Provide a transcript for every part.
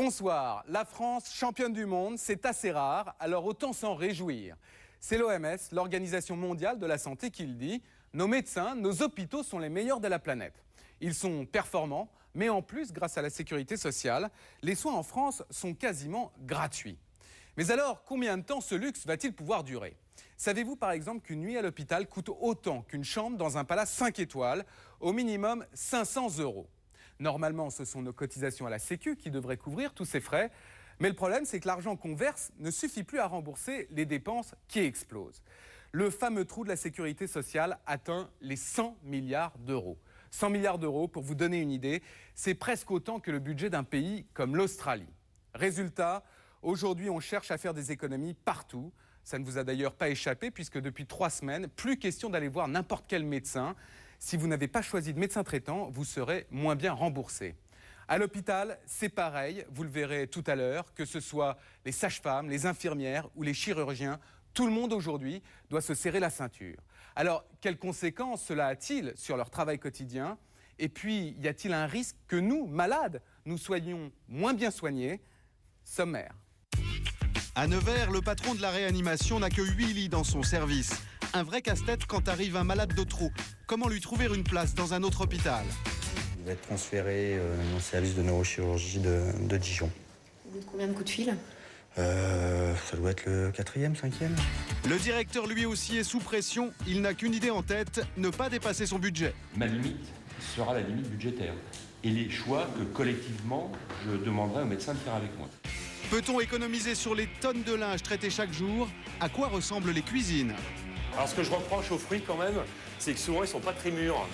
Bonsoir. La France, championne du monde, c'est assez rare, alors autant s'en réjouir. C'est l'OMS, l'Organisation mondiale de la santé, qui le dit. Nos médecins, nos hôpitaux sont les meilleurs de la planète. Ils sont performants, mais en plus, grâce à la sécurité sociale, les soins en France sont quasiment gratuits. Mais alors, combien de temps ce luxe va-t-il pouvoir durer ? Savez-vous par exemple qu'une nuit à l'hôpital coûte autant qu'une chambre dans un palace 5 étoiles, au minimum 500 €. Normalement, ce sont nos cotisations à la Sécu qui devraient couvrir tous ces frais. Mais le problème, c'est que l'argent qu'on verse ne suffit plus à rembourser les dépenses qui explosent. Le fameux trou de la sécurité sociale atteint les 100 milliards d'euros. 100 milliards d'euros, pour vous donner une idée, c'est presque autant que le budget d'un pays comme l'Australie. Résultat, aujourd'hui, on cherche à faire des économies partout. Ça ne vous a d'ailleurs pas échappé, puisque depuis 3 semaines, plus question d'aller voir n'importe quel médecin. Si vous n'avez pas choisi de médecin traitant, vous serez moins bien remboursé. À l'hôpital, c'est pareil, vous le verrez tout à l'heure, que ce soit les sages-femmes, les infirmières ou les chirurgiens, tout le monde aujourd'hui doit se serrer la ceinture. Alors, quelles conséquences cela a-t-il sur leur travail quotidien ? Et puis, y a-t-il un risque que nous, malades, nous soyons moins bien soignés ? Sommaire. À Nevers, le patron de la réanimation n'a que 8 lits dans son service. Un vrai casse-tête quand arrive un malade de trop. Comment lui trouver une place dans un autre hôpital ? Il va être transféré dans le service de neurochirurgie de Dijon. Au bout de combien de coups de fil ? Ça doit être le 4e, 5e. Le directeur lui aussi est sous pression. Il n'a qu'une idée en tête, ne pas dépasser son budget. Ma limite sera la limite budgétaire. Et les choix que collectivement, je demanderai aux médecins de faire avec moi. Peut-on économiser sur les tonnes de linge traitées chaque jour ? À quoi ressemblent les cuisines ? Alors ce que je reproche aux fruits quand même, c'est que souvent ils sont pas très mûrs.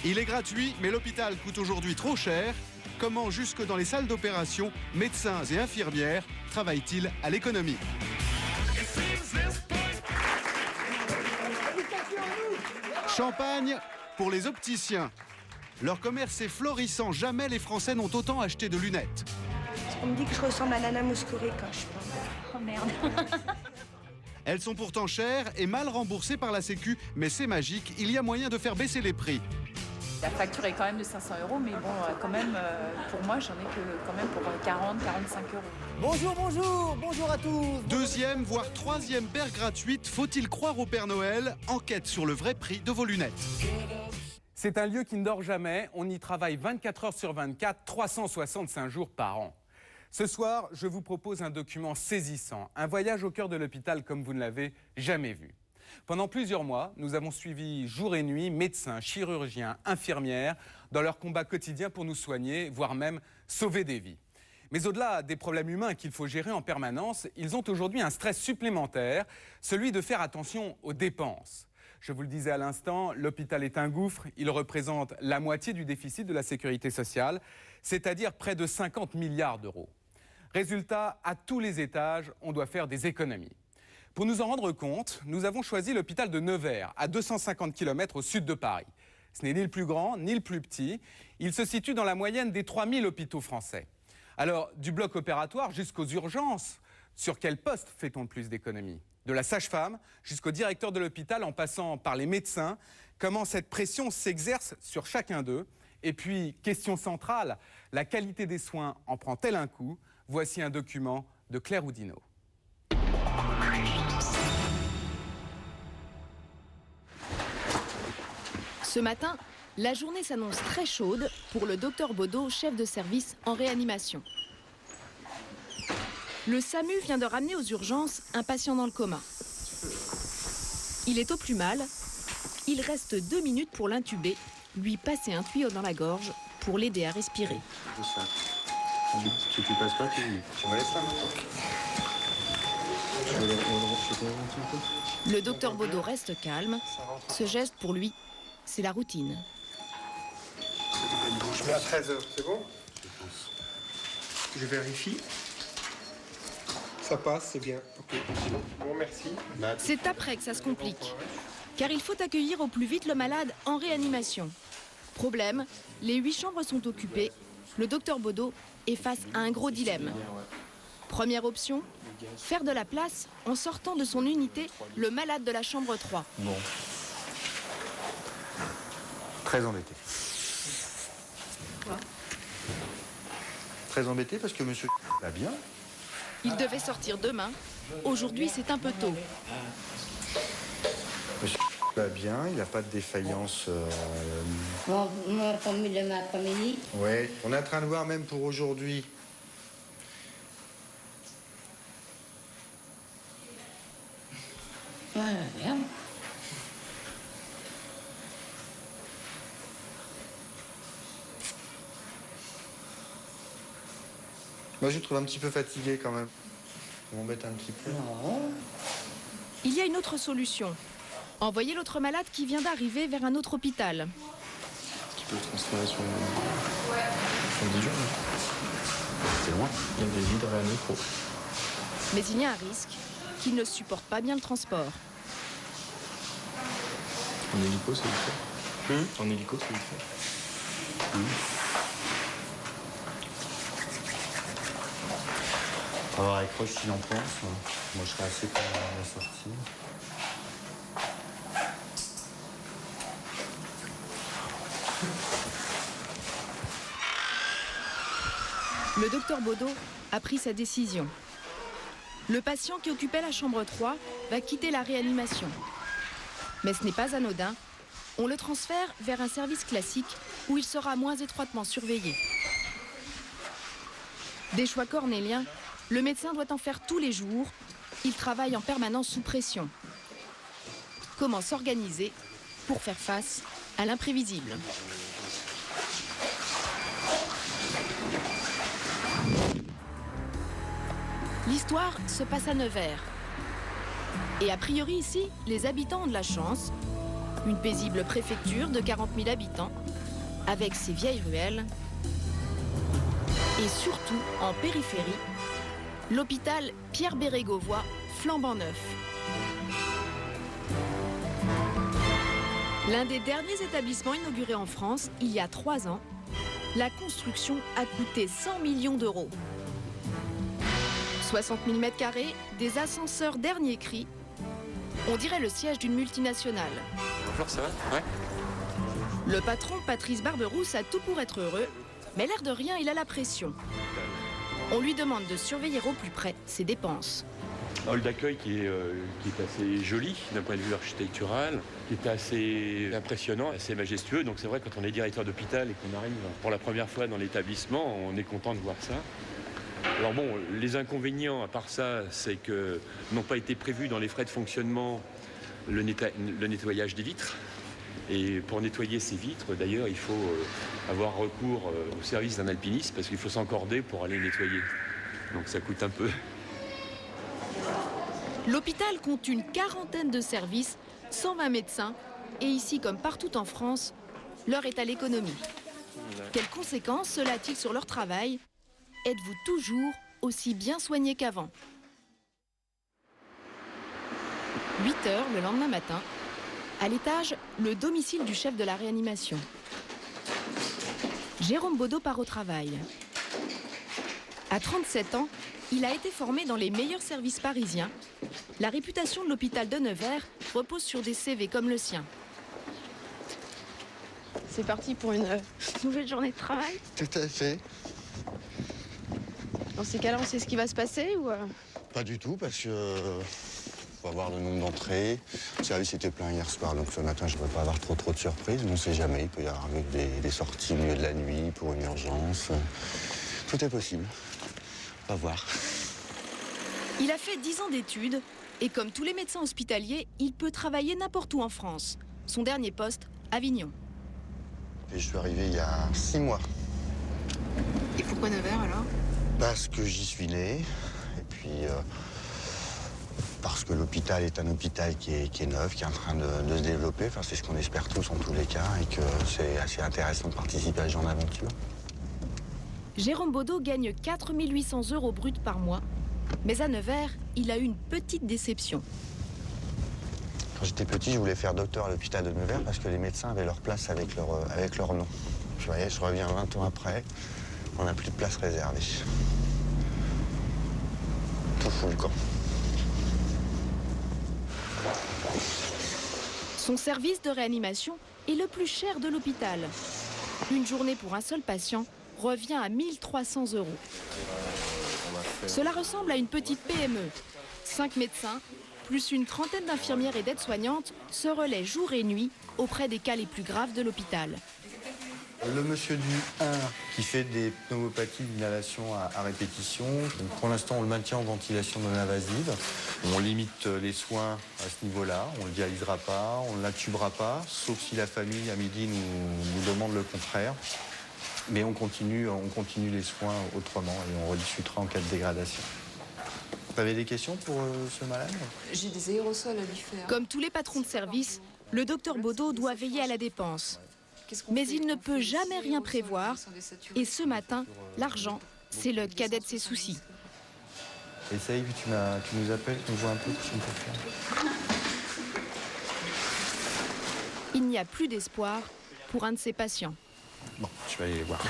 Il est gratuit, mais l'hôpital coûte aujourd'hui trop cher. Comment, jusque dans les salles d'opération, médecins et infirmières travaillent-ils à l'économie ? Champagne pour les opticiens. Leur commerce est florissant. Jamais les Français n'ont autant acheté de lunettes. On me dit que je ressemble à Nana Mouskouri quand je parle. Oh merde. Elles sont pourtant chères et mal remboursées par la Sécu. Mais c'est magique, il y a moyen de faire baisser les prix. La facture est quand même de 500 €, mais bon, quand même, pour moi, j'en ai que quand même pour 40, 45 €. Bonjour à tous. Deuxième, voire troisième paire gratuite. Faut-il croire au Père Noël ? Enquête sur le vrai prix de vos lunettes. C'est un lieu qui ne dort jamais. On y travaille 24 heures sur 24, 365 jours par an. Ce soir, je vous propose un document saisissant, un voyage au cœur de l'hôpital comme vous ne l'avez jamais vu. Pendant plusieurs mois, nous avons suivi jour et nuit médecins, chirurgiens, infirmières dans leur combat quotidien pour nous soigner, voire même sauver des vies. Mais au-delà des problèmes humains qu'il faut gérer en permanence, ils ont aujourd'hui un stress supplémentaire, celui de faire attention aux dépenses. Je vous le disais à l'instant, l'hôpital est un gouffre, il représente la moitié du déficit de la sécurité sociale, c'est-à-dire près de 50 milliards d'euros. Résultat, à tous les étages, on doit faire des économies. Pour nous en rendre compte, nous avons choisi l'hôpital de Nevers, à 250 km au sud de Paris. Ce n'est ni le plus grand, ni le plus petit. Il se situe dans la moyenne des 3000 hôpitaux français. Alors, du bloc opératoire jusqu'aux urgences, sur quel poste fait-on le plus d'économies ? De la sage-femme jusqu'au directeur de l'hôpital, en passant par les médecins, comment cette pression s'exerce sur chacun d'eux ? Et puis, question centrale, la qualité des soins en prend-elle un coup ? Voici un document de Claire Oudinot. Ce matin, la journée s'annonce très chaude pour le docteur Baudot, chef de service en réanimation. Le SAMU vient de ramener aux urgences un patient dans le coma. Il est au plus mal. Il reste 2 minutes pour l'intuber, lui passer un tuyau dans la gorge pour l'aider à respirer. Si tu passes pas, tu me laisses la main. Le docteur Baudot reste calme. Ce geste, pour lui, c'est la routine. Je mets à 13h, c'est bon ? Je vérifie. Ça passe, c'est bien. Ok. Bon, merci. C'est après que ça se complique. Car il faut accueillir au plus vite le malade en réanimation. Problème, les 8 chambres sont occupées. Le docteur Baudot est face à un gros dilemme. Première option, faire de la place en sortant de son unité le malade de la chambre 3. Bon. Très embêté. Quoi ? très embêté parce que monsieur va bien. Il devait sortir demain. Aujourd'hui, c'est un peu tôt. Monsieur va bien, il n'a pas de défaillance. Mon formule de l'après-midi. Oui, on est en train de voir même pour aujourd'hui. Voilà, bien. Moi, je le trouve un petit peu fatigué quand même. Ça m'embête un petit peu. Il y a une autre solution. Envoyer l'autre malade qui vient d'arriver vers un autre hôpital. Tu peux le transférer sur Dijon. C'est loin. Il y a des vides réanimaux. Mais il y a un risque qu'il ne supporte pas bien le transport. En hélico, c'est vite fait. En hélico, c'est vite fait. On va voir avec Roche s'il en pense. Moi, je serais assez pour la sortie. Le docteur Baudot a pris sa décision. Le patient qui occupait la chambre 3 va quitter la réanimation. Mais ce n'est pas anodin. On le transfère vers un service classique où il sera moins étroitement surveillé. Des choix cornéliens, le médecin doit en faire tous les jours. Il travaille en permanence sous pression. Comment s'organiser pour faire face à l'imprévisible ? L'histoire se passe à Nevers. Et a priori ici, les habitants ont de la chance. Une paisible préfecture de 40 000 habitants, avec ses vieilles ruelles. Et surtout, en périphérie, l'hôpital Pierre Bérégovoy, flambant neuf. L'un des derniers établissements inaugurés en France, il y a 3 ans, la construction a coûté 100 millions d'euros. 60 000 m², des ascenseurs dernier cri. On dirait le siège d'une multinationale. Bonjour, ça va? Ouais. Le patron, Patrice Barberousse, a tout pour être heureux, mais l'air de rien, il a la pression. On lui demande de surveiller au plus près ses dépenses. Hall d'accueil qui est assez joli d'un point de vue architectural, qui est assez impressionnant, assez majestueux. Donc c'est vrai, quand on est directeur d'hôpital et qu'on arrive pour la première fois dans l'établissement, on est content de voir ça. Alors bon, les inconvénients à part ça, c'est que n'ont pas été prévus dans les frais de fonctionnement le nettoyage des vitres. Et pour nettoyer ces vitres, d'ailleurs, il faut avoir recours au service d'un alpiniste parce qu'il faut s'encorder pour aller nettoyer. Donc ça coûte un peu. L'hôpital compte une quarantaine de services, 120 médecins, et ici, comme partout en France, l'heure est à l'économie. Quelles conséquences cela a-t-il sur leur travail ? Êtes-vous toujours aussi bien soigné qu'avant ? 8 h le lendemain matin, à l'étage, le domicile du chef de la réanimation. Jérôme Baudot part au travail. À 37 ans, il a été formé dans les meilleurs services parisiens. La réputation de l'hôpital de Nevers repose sur des CV comme le sien. C'est parti pour une nouvelle journée de travail. Tout à fait. Dans ces cas-là, on sait ce qui va se passer ou Pas du tout, parce que faut avoir le nombre d'entrées. Le service était plein hier soir, donc ce matin, je ne vais pas avoir trop de surprises. On ne sait jamais, il peut y avoir des sorties au milieu de la nuit pour une urgence. Tout est possible. On va voir. Il a fait 10 ans d'études et comme tous les médecins hospitaliers, il peut travailler n'importe où en France. Son dernier poste, Avignon. Et je suis arrivé il y a 6 mois. Et pourquoi Nevers alors ? Parce que j'y suis né, et puis parce que l'hôpital est un hôpital qui est neuf, qui est en train de se développer. Enfin, c'est ce qu'on espère tous en tous les cas, et que c'est assez intéressant de participer à ce genre d'aventure. Jérôme Baudot gagne 4 800 € bruts par mois. Mais à Nevers, il a eu une petite déception. Quand j'étais petit, je voulais faire docteur à l'hôpital de Nevers parce que les médecins avaient leur place avec leur nom. Vous voyez, je reviens 20 ans après, on n'a plus de place réservée. Tout fout le camp. Son service de réanimation est le plus cher de l'hôpital. Une journée pour un seul patient revient à 1 300 €. Cela ressemble à une petite PME. 5 médecins, plus une trentaine d'infirmières et d'aides-soignantes, se relaient jour et nuit auprès des cas les plus graves de l'hôpital. Le monsieur du 1 qui fait des pneumopathies d'inhalation à répétition. Donc pour l'instant, on le maintient en ventilation non invasive. On limite les soins à ce niveau-là. On ne le dialysera pas, on ne l'intubera pas, sauf si la famille, à midi, nous demande le contraire. Mais on continue les soins autrement et on rediscutera en cas de dégradation. Vous avez des questions pour ce malade? J'ai des aérosols à lui faire. Comme tous les patrons de service, le docteur Baudot doit veiller à la dépense. Mais il ne peut jamais rien prévoir. Et ce matin, l'argent, c'est le cadet de ses soucis. Essaye, tu nous appelles, tu nous vois un peu ce qu'on peut faire. Il n'y a plus d'espoir pour un de ses patients. Bon, je vais aller les voir.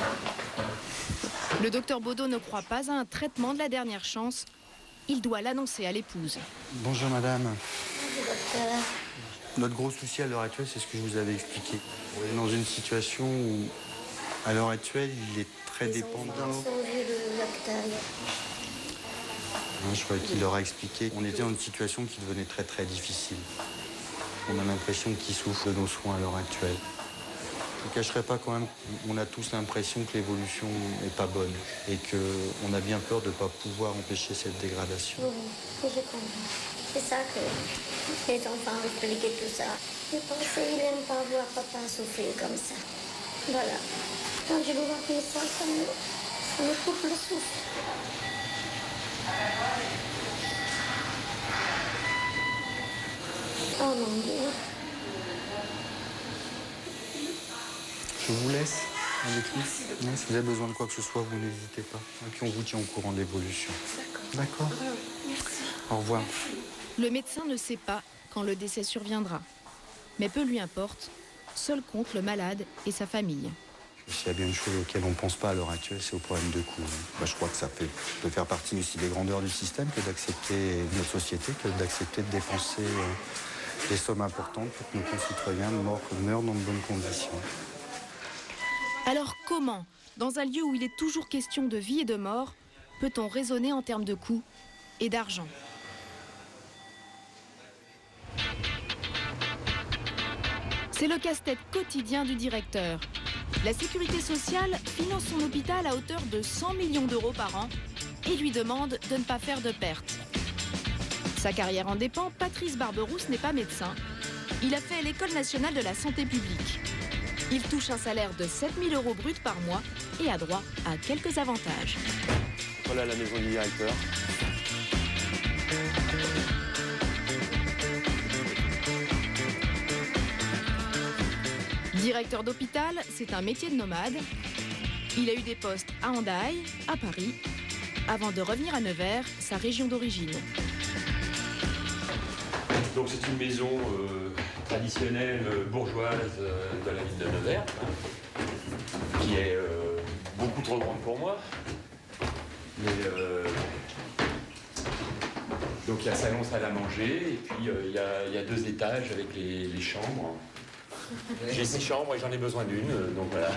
Le docteur Baudot ne croit pas à un traitement de la dernière chance. Il doit l'annoncer à l'épouse. Bonjour madame. Bonjour, docteur. Notre gros souci à l'heure actuelle, c'est ce que je vous avais expliqué. On est dans une situation où, à l'heure actuelle, il est très dépendant. Je crois qu'il leur a expliqué. On était dans une situation qui devenait très très difficile. On a l'impression qu'ils souffrent de nos soins à l'heure actuelle. Je ne cacherai pas quand même qu'on a tous l'impression que l'évolution n'est pas bonne et qu'on a bien peur de ne pas pouvoir empêcher cette dégradation. Oui, je comprends. C'est ça que les enfants expliquaient tout ça. Je pense qu'ils n'aiment pas voir papa souffrir comme ça. Voilà. Quand je le vois comme ça me coupe le souffle. Oh mon Dieu. Je vous laisse avec lui. Si vous avez besoin de quoi que ce soit, vous n'hésitez pas. Et puis on vous tient au courant de l'évolution. D'accord. Au revoir. Le médecin ne sait pas quand le décès surviendra. Mais peu lui importe, seul compte le malade et sa famille. S'il y a bien une chose auquel on ne pense pas à l'heure actuelle, c'est au problème de coût. Je crois que ça peut faire partie aussi des grandeurs du système que d'accepter notre société, que d'accepter de dépenser des sommes importantes pour que nos concitoyens meurent dans de bonnes conditions. Alors comment, dans un lieu où il est toujours question de vie et de mort, peut-on raisonner en termes de coûts et d'argent ? C'est le casse-tête quotidien du directeur. La sécurité sociale finance son hôpital à hauteur de 100 millions d'euros par an et lui demande de ne pas faire de pertes. Sa carrière en dépend, Patrice Barberousse n'est pas médecin. Il a fait l'École nationale de la santé publique. Il touche un salaire de 7 000 € bruts par mois et a droit à quelques avantages. Voilà la maison du directeur. Directeur d'hôpital, c'est un métier de nomade. Il a eu des postes à Hendaye, à Paris, avant de revenir à Nevers, sa région d'origine. Donc c'est une maison traditionnelle bourgeoise de la ville de Nevers, qui est beaucoup trop grande pour moi. Mais donc il y a salon, salle à manger, et puis il y a 2 étages avec les chambres. J'ai 6 chambres et j'en ai besoin d'une, donc voilà.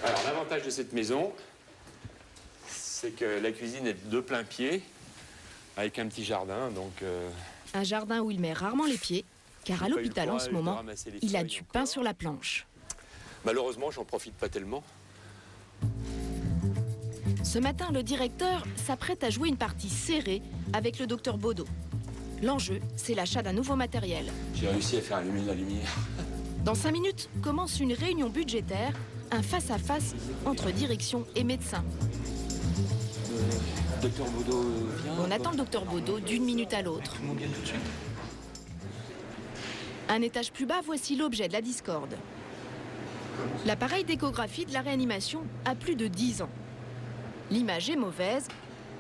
Alors l'avantage de cette maison, c'est que la cuisine est de plein pied, avec un petit jardin, donc... Un jardin où il met rarement les pieds, car à l'hôpital en ce moment, il a du pain sur la planche. Malheureusement, j'en profite pas tellement. Ce matin, le directeur s'apprête à jouer une partie serrée avec le docteur Baudot. L'enjeu, c'est l'achat d'un nouveau matériel. J'ai réussi à faire allumer la lumière. Dans 5 minutes, commence une réunion budgétaire, un face-à-face entre direction et médecin. Docteur Baudot vient. On attend le docteur Baudot d'une minute à l'autre. Tout le monde vient tout de suite. Un étage plus bas, voici l'objet de la discorde. L'appareil d'échographie de la réanimation a plus de 10 ans. L'image est mauvaise,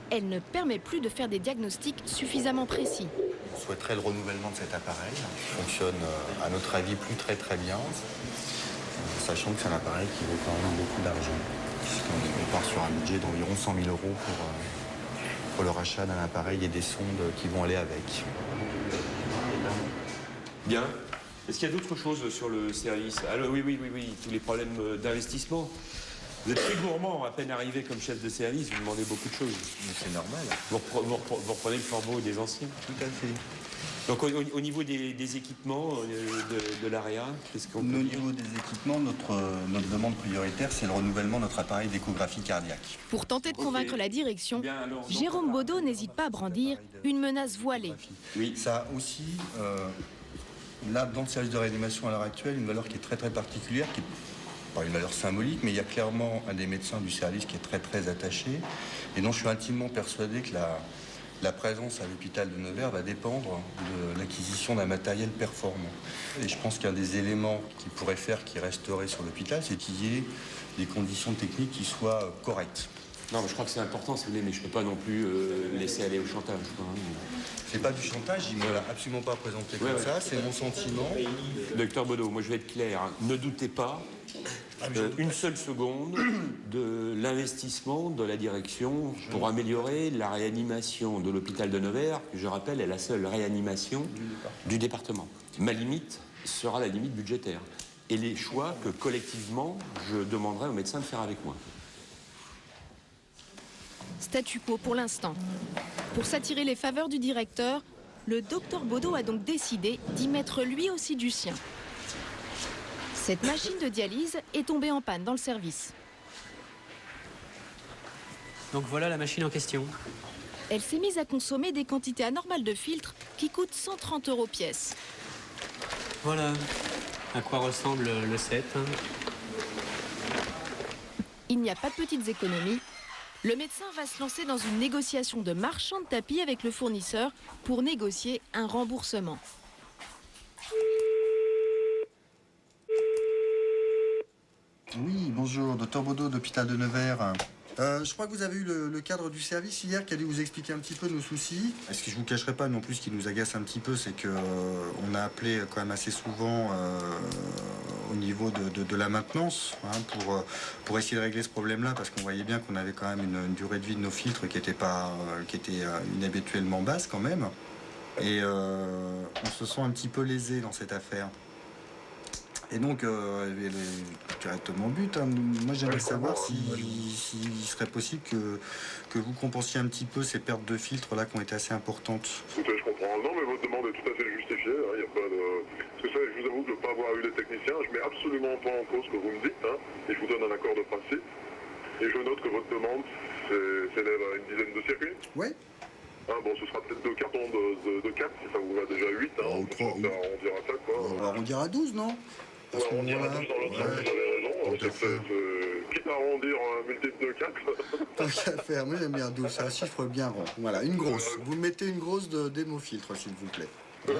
elle ne permet plus de faire des diagnostics suffisamment précis. On souhaiterait le renouvellement de cet appareil, qui fonctionne à notre avis plus très bien, sachant que c'est un appareil qui vaut quand même beaucoup d'argent. On part sur un budget d'environ 100 000 € pour le rachat d'un appareil et des sondes qui vont aller avec. Bien. Est-ce qu'il y a d'autres choses sur le service? Alors oui, tous les problèmes d'investissement. Vous êtes très gourmand, à peine arrivé comme chef de service, vous demandez beaucoup de choses. Mais c'est normal. Vous reprenez le flambeau des anciens. Tout à fait. Donc au niveau des équipements de l'AREA, qu'est-ce qu'on peut Au dire? niveau des équipements, notre demande prioritaire, c'est le renouvellement de notre appareil d'échographie cardiaque. Pour tenter de convaincre la direction, Bien, alors, Jérôme Baudot n'hésite pas à brandir une menace voilée. Oui. Ça a aussi, là, dans le service de réanimation à l'heure actuelle, une valeur qui est très très particulière, qui est pas une valeur symbolique, mais il y a clairement un des médecins du service qui est très très attaché, et dont je suis intimement persuadé que la présence à l'hôpital de Nevers va dépendre de l'acquisition d'un matériel performant. Et je pense qu'un des éléments qui pourrait faire qu'il resterait sur l'hôpital, c'est qu'il y ait des conditions techniques qui soient correctes. Non, mais je crois que c'est important, si vous voulez, mais je ne peux pas non plus laisser aller au chantage. C'est pas du chantage, il ne me l'a absolument pas présenté comme ça, c'est mon sentiment. Docteur Baudot, moi je vais être clair, hein. Ne doutez pas une seule seconde de l'investissement de la direction pour améliorer la réanimation de l'hôpital de Nevers, que je rappelle est la seule réanimation du département. Ma limite sera la limite budgétaire et les choix que collectivement je demanderai aux médecins de faire avec moi. Statu quo pour l'instant. Pour s'attirer les faveurs du directeur, le docteur Baudot a donc décidé d'y mettre lui aussi du sien. Cette machine de dialyse est tombée en panne dans le service. Donc voilà la machine en question. Elle s'est mise à consommer des quantités anormales de filtres qui coûtent 130 € pièce. Voilà à quoi ressemble le set. Il n'y a pas de petites économies. Le médecin va se lancer dans une négociation de marchand de tapis avec le fournisseur pour négocier un remboursement. Oui, bonjour, docteur Baudot d'hôpital de Nevers. Je crois que vous avez eu le cadre du service hier qui a dû vous expliquer un petit peu nos soucis. Ce que je ne vous cacherai pas non plus, ce qui nous agace un petit peu, c'est qu'on a appelé quand même assez souvent au niveau de la maintenance pour essayer de régler ce problème-là, parce qu'on voyait bien qu'on avait quand même une durée de vie de nos filtres qui était inhabituellement basse quand même. Et on se sent un petit peu lésé dans cette affaire. Et donc, directement but, hein. Moi j'aimerais savoir s'il serait possible que vous compensiez un petit peu ces pertes de filtres là qui ont été assez importantes. Écoutez, je comprends. Non, mais votre demande est tout à fait justifiée. Hein. Y a pas de... Parce que ça, je vous avoue de ne pas avoir eu les techniciens. Je ne mets absolument pas en cause ce que vous me dites. Hein. Et je vous donne un accord de principe. Et je note que votre demande s'élève à une dizaine de circuits. Oui. Hein, bon, ce sera peut-être 2 cartons de 4 si ça vous va déjà 8. Hein. Oh, 3, oui. On dira ça, quoi. On dira 12, non? On dira 12 dans l'autre sens, vous avez raison. Quitte à arrondir un multiple de 4. Tant qu'à faire, moi j'aime bien 12, c'est un chiffre bien rond. Voilà, une grosse. Vous mettez une grosse de démofiltre, s'il vous plaît. Hein?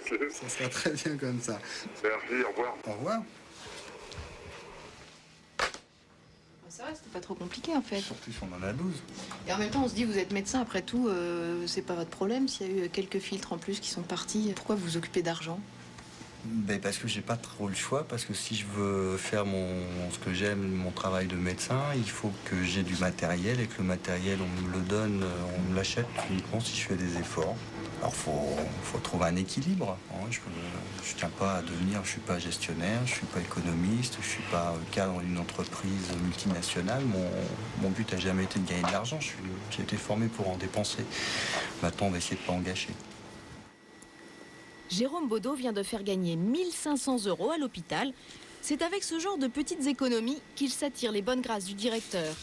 Okay. Ça sera très bien comme ça. Merci, au revoir. Au revoir. Ça va, c'était pas trop compliqué en fait. Surtout si on en a 12. Et en même temps, on se dit, vous êtes médecin, après tout, c'est pas votre problème s'il y a eu quelques filtres en plus qui sont partis. Pourquoi vous vous occupez d'argent? Ben parce que j'ai pas trop le choix, parce que si je veux faire ce que j'aime, mon travail de médecin, il faut que j'ai du matériel et que le matériel, on me le donne, on me l'achète uniquement si je fais des efforts. Alors faut trouver un équilibre. Hein. Je tiens pas à devenir, je suis pas gestionnaire, je suis pas économiste, je suis pas cadre d'une entreprise multinationale. Mon but n'a jamais été de gagner de l'argent. J'ai été formé pour en dépenser. Maintenant, on va essayer de pas en gâcher. Jérôme Baudot vient de faire gagner 1 500 € à l'hôpital. C'est avec ce genre de petites économies qu'il s'attire les bonnes grâces du directeur.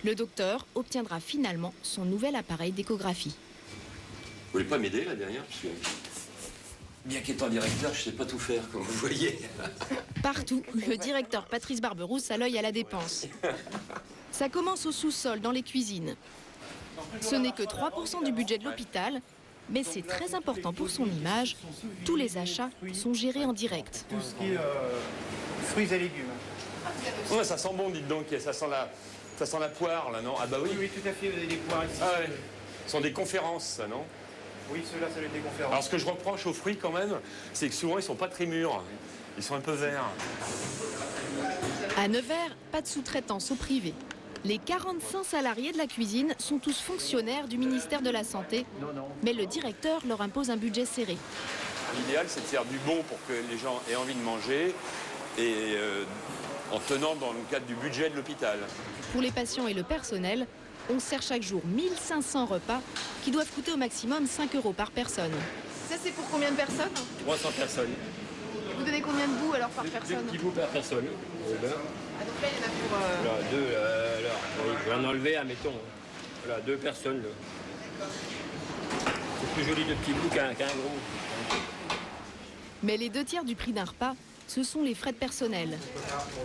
Le docteur obtiendra finalement son nouvel appareil d'échographie. Vous voulez pas m'aider là derrière? Parce que, bien qu'étant directeur, je sais pas tout faire, comme vous voyez. Partout, le directeur Patrice Barberousse a l'œil à la dépense. Ça commence au sous-sol, dans les cuisines. Ce n'est que 3% du budget de l'hôpital, mais c'est très important pour son image. Tous les achats sont gérés en direct. Tout ce qui est fruits et légumes. Ouais, ça sent bon, dites donc. Ça sent la poire, là, non? Ah bah oui. Oui, tout à fait, vous avez des poires ici. Ah ouais. Ce sont des conférences, ça, non? Oui, ceux-là, ça va être des conférences. Alors, ce que je reproche aux fruits, quand même, c'est que souvent, ils sont pas très mûrs. Ils sont un peu verts. À Nevers, pas de sous-traitance au privé. Les 45 salariés de la cuisine sont tous fonctionnaires du ministère de la Santé, mais le directeur leur impose un budget serré. L'idéal, c'est de faire du bon pour que les gens aient envie de manger et en tenant dans le cadre du budget de l'hôpital. Pour les patients et le personnel, on sert chaque jour 1500 repas qui doivent coûter au maximum 5 € par personne. Ça, c'est pour combien de personnes? 300 personnes. Vous donnez combien de bouts alors par personne? 2 petits bouts par personne. Ah, donc là, il y en a pour... Voilà, deux, alors, je vais en enlever, admettons. Voilà, 2 personnes. Là. C'est plus joli de petits bouts qu'un gros. Mais les 2 tiers du prix d'un repas, ce sont les frais de personnel.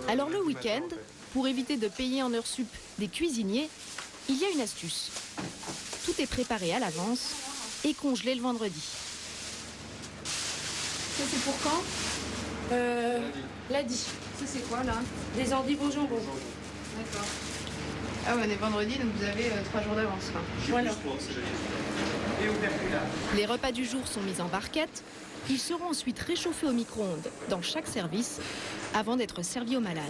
Alors le week-end, pour éviter de payer en heures sup des cuisiniers, il y a une astuce. Tout est préparé à l'avance et congelé le vendredi. Ça, c'est pour quand? Lundi. Ça, c'est quoi, là? Des endives au jambon. D'accord. Ah, ouais, on est vendredi, donc vous avez 3 jours d'avance, quoi. Voilà. Les repas du jour sont mis en barquette. Ils seront ensuite réchauffés au micro-ondes dans chaque service avant d'être servis aux malades.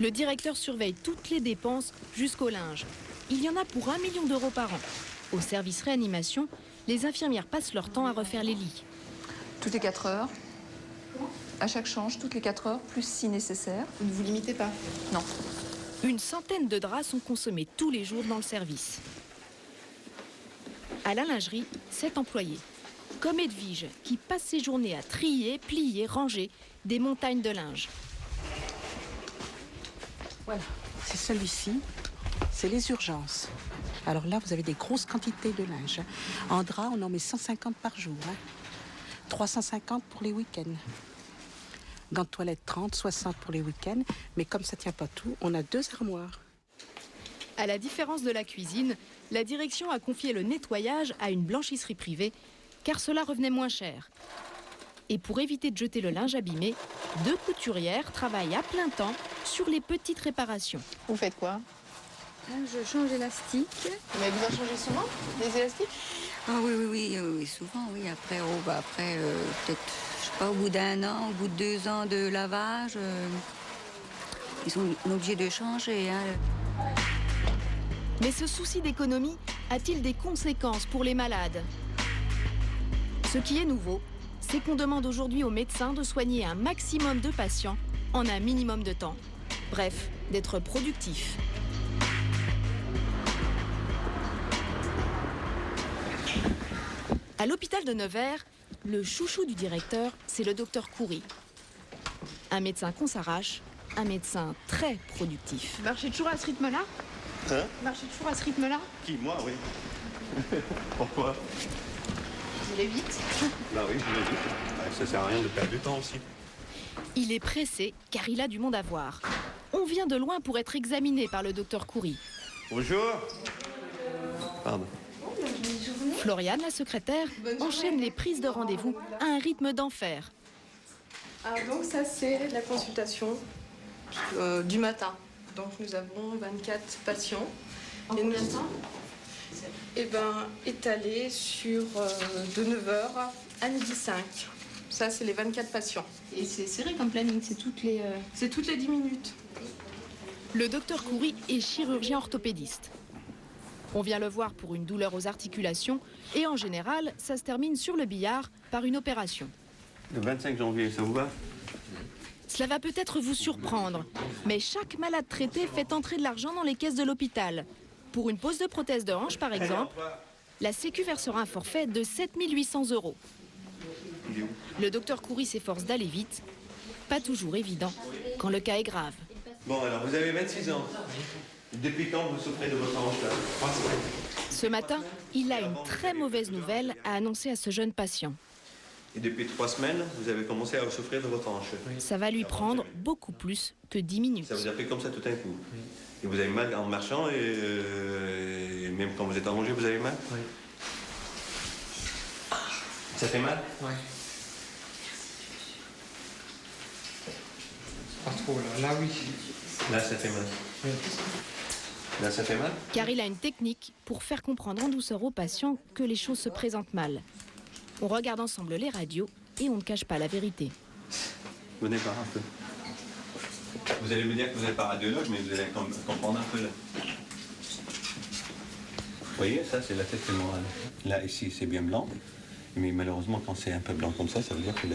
Le directeur surveille toutes les dépenses jusqu'au linge. Il y en a pour 1 million d'euros par an. Au service réanimation, les infirmières passent leur temps à refaire les lits. Toutes les 4 heures. À chaque change, toutes les 4 heures, plus si nécessaire. Vous ne vous limitez pas? Non. Une centaine de draps sont consommés tous les jours dans le service. À la lingerie, 7 employés. Comme Edwige, qui passe ses journées à trier, plier, ranger des montagnes de linge. Voilà, c'est celui-ci, c'est les urgences. Alors là, vous avez des grosses quantités de linge. En drap, on en met 150 par jour. 350 pour les week-ends. Gants de toilette, 30, 60 pour les week-ends. Mais comme ça ne tient pas tout, on a 2 armoires. À la différence de la cuisine, la direction a confié le nettoyage à une blanchisserie privée, car cela revenait moins cher. Et pour éviter de jeter le linge abîmé, 2 couturières travaillent à plein temps sur les petites réparations. Vous faites quoi? Je change l'élastique. Mais vous en changez souvent, les élastiques? Ah oui, souvent, oui. Après, peut-être, je sais pas, au bout d'1 an, au bout de 2 ans de lavage, ils sont obligés de changer. Hein. Mais ce souci d'économie a-t-il des conséquences pour les malades? Ce qui est nouveau, c'est qu'on demande aujourd'hui aux médecins de soigner un maximum de patients en un minimum de temps. Bref, d'être productifs. À l'hôpital de Nevers, le chouchou du directeur, c'est le docteur Coury. Un médecin qu'on s'arrache, un médecin très productif. Vous marchez toujours à ce rythme-là? Hein? Vous marchez toujours à ce rythme-là? Qui, moi, oui. Pourquoi? Vous allez vite? Bah oui, je l'ai dit. Ça sert à rien de perdre du temps aussi. Il est pressé car il a du monde à voir. On vient de loin pour être examiné par le docteur Coury. Bonjour. Pardon. Floriane, la secrétaire, enchaîne les prises de rendez-vous à un rythme d'enfer. Alors donc ça c'est la consultation du matin. Donc nous avons 24 patients. En combien de temps? Étalés sur de 9h à 12h05. Ça c'est les 24 patients. Et c'est serré comme planning, c'est toutes les 10 minutes. Le docteur Coury est chirurgien orthopédiste. On vient le voir pour une douleur aux articulations et en général, ça se termine sur le billard par une opération. Le 25 janvier, ça vous va? Cela va peut-être vous surprendre, mais chaque malade traité fait entrer de l'argent dans les caisses de l'hôpital. Pour une pose de prothèse de hanche, par exemple, la Sécu versera un forfait de 7 800 €. Le docteur Coury s'efforce d'aller vite. Pas toujours évident quand le cas est grave. Bon, alors vous avez 26 ans. Depuis quand vous souffrez de votre hanche là? 3 semaines. Ce matin, il a une très mauvaise nouvelle à annoncer à ce jeune patient. Et depuis 3 semaines, vous avez commencé à souffrir de votre hanche. Ça va lui prendre beaucoup plus que 10 minutes. Ça vous a fait comme ça tout un coup. Et vous avez mal en marchant et même quand vous êtes allongé, vous avez mal? Oui. Ça fait mal? Oui. Pas trop là. Là oui. Là, ça fait mal. Oui. Là, ça fait mal? Car il a une technique pour faire comprendre en douceur aux patients que les choses se présentent mal. On regarde ensemble les radios et on ne cache pas la vérité. Venez par un peu. Vous allez me dire que vous n'êtes pas radiologue, mais vous allez comprendre un peu là. Vous voyez, ça c'est la tête fémorale. Là, ici, c'est bien blanc. Mais malheureusement, quand c'est un peu blanc comme ça veut dire que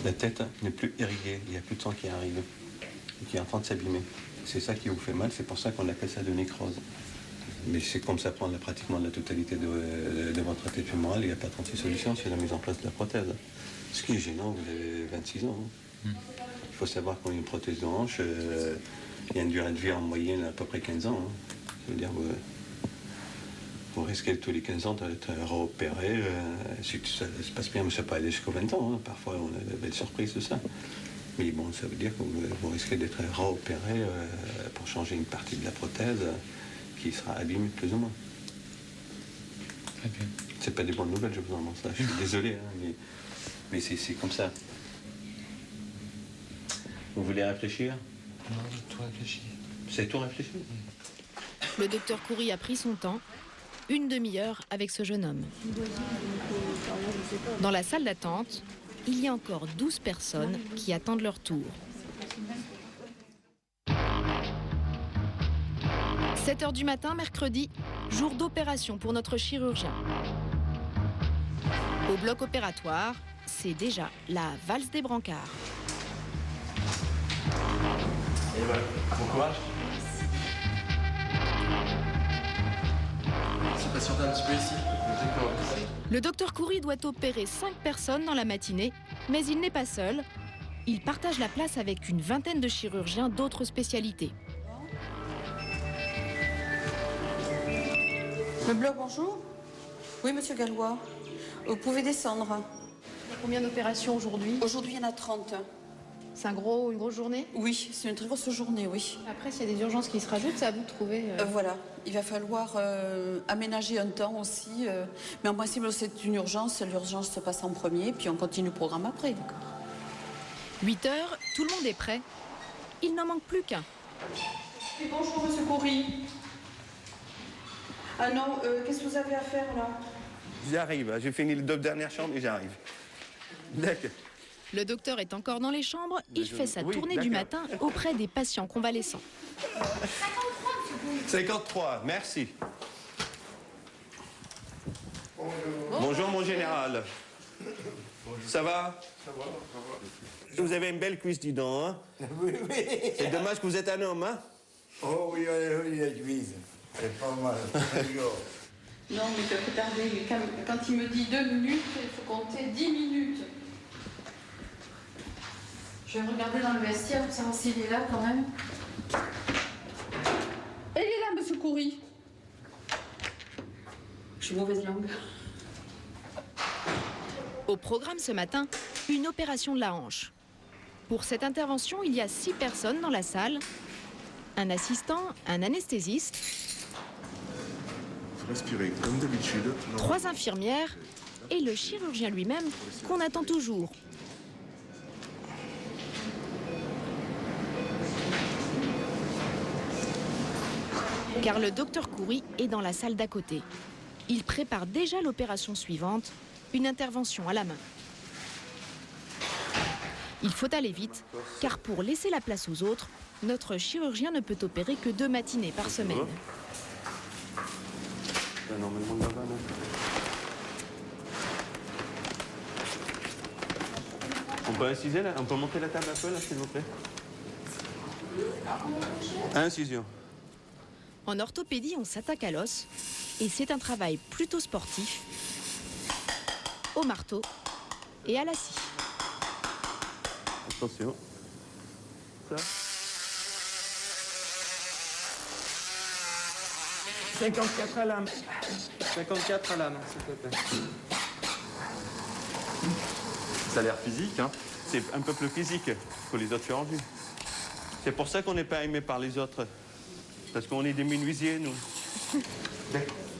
la tête n'est plus irriguée, il n'y a plus de sang qui arrive et qui est en train de s'abîmer. C'est ça qui vous fait mal, c'est pour ça qu'on appelle ça de nécrose. Mais c'est comme ça prend pratiquement la totalité de votre tête fémorale, il n'y a pas 36 solutions, c'est la mise en place de la prothèse. Ce qui est gênant, vous avez 26 ans. Il faut savoir qu'on a une prothèse de hanche, il y a une durée de vie en moyenne à peu près 15 ans. Ça veut dire vous risquez tous les 15 ans d'être réopéré. Si ça se passe bien, mais ça peut aller jusqu'aux 20 ans. Parfois, on a de belles surprises de ça. Mais bon, ça veut dire que vous risquez d'être réopéré pour changer une partie de la prothèse qui sera abîmée plus ou moins. Très bien. C'est pas des bonnes nouvelles, je vous en annonce ça. Je suis désolé, mais c'est comme ça. Vous voulez réfléchir? Non, j'ai tout réfléchi. C'est tout réfléchi? Le docteur Khoury a pris son temps, une demi-heure avec ce jeune homme. Dans la salle d'attente, il y a encore 12 personnes qui attendent leur tour. 7h du matin, mercredi, jour d'opération pour notre chirurgien. Au bloc opératoire, c'est déjà la valse des brancards. Et voilà, bon courage. C'est patienté un petit peu ici. Le docteur Khoury doit opérer 5 personnes dans la matinée, mais il n'est pas seul. Il partage la place avec une vingtaine de chirurgiens d'autres spécialités. Le bloc, bonjour. Oui, monsieur Gallois. Vous pouvez descendre. Il y a combien d'opérations aujourd'hui? Aujourd'hui, il y en a 30. C'est une grosse journée? Oui, c'est une très grosse journée, oui. Après, s'il y a des urgences qui se rajoutent, c'est à vous de trouver... Voilà, il va falloir aménager un temps aussi. Mais en principe, c'est une urgence. L'urgence se passe en premier, puis on continue le programme après. 8h, tout le monde est prêt. Il n'en manque plus qu'un. Et bonjour, monsieur Khoury. Ah non, qu'est-ce que vous avez à faire, là? J'y arrive, j'ai fini les 2 dernières chambres et j'arrive. D'accord. Le docteur est encore dans les chambres. Il fait sa tournée du matin auprès des patients convalescents. 53, merci. Bonjour, mon général. Ça va? Ça va. Vous avez une belle cuisse, dis donc, hein? Oui, oui. C'est dommage que vous êtes un homme, hein? Oh oui, la cuisse. C'est pas mal. Non, mais ça peut tarder. Quand il me dit 2 minutes, il faut compter 10 minutes. Je vais regarder dans le vestiaire pour savoir s'il est là quand même. Et il est là, monsieur Khoury. Je suis mauvaise langue. Au programme ce matin, une opération de la hanche. Pour cette intervention, il y a 6 personnes dans la salle. Un assistant, un anesthésiste. Respirer comme d'habitude. 3 infirmières et le chirurgien lui-même qu'on attend toujours. Car le docteur Khoury est dans la salle d'à côté. Il prépare déjà l'opération suivante, une intervention à la main. Il faut aller vite, car pour laisser la place aux autres, notre chirurgien ne peut opérer que 2 matinées par semaine. On peut inciser là? On peut monter la table un peu là, s'il vous plaît? Incision. En orthopédie, on s'attaque à l'os et c'est un travail plutôt sportif, au marteau et à la scie. Attention. Ça. 54 à l'âme. 54 à l'âme, s'il te plaît. Ça a l'air physique, hein? C'est un peu plus physique que les autres chirurgies. C'est pour ça qu'on n'est pas aimé par les autres. Parce qu'on est des menuisiers, nous.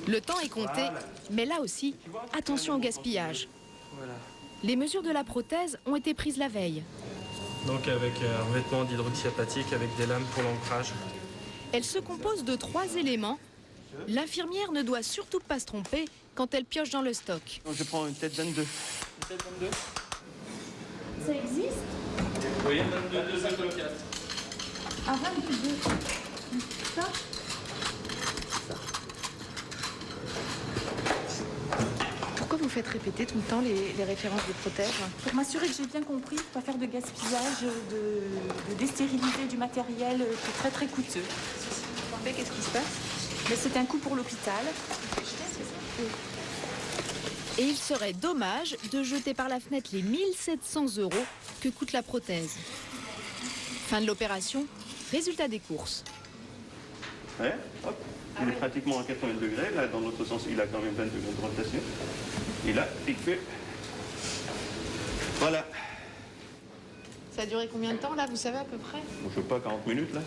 Le temps est compté, mais là aussi, attention au gaspillage. Les mesures de la prothèse ont été prises la veille. Donc avec un vêtement d'hydroxyapathique avec des lames pour l'ancrage. Elle se compose de 3 éléments. L'infirmière ne doit surtout pas se tromper quand elle pioche dans le stock. Je prends une tête 22. Une tête 22? Ça existe? Oui, 22, 54. Ah, 22. Ça? Pourquoi vous faites répéter tout le temps les références de protège? Pour m'assurer que j'ai bien compris, pas faire de gaspillage, de déstériliser du matériel qui est très très coûteux. Qu'est-ce qui se passe? Mais c'est un coût pour l'hôpital. Et il serait dommage de jeter par la fenêtre les 1 700 € que coûte la prothèse. Fin de l'opération, résultat des courses. Ouais, hop. Il est pratiquement à 80 degrés. Là, dans l'autre sens, il a quand même 20 degrés de rotation. Et là, il fait... Voilà. Ça a duré combien de temps, là, vous savez, à peu près? Je sais pas, 40 minutes, là.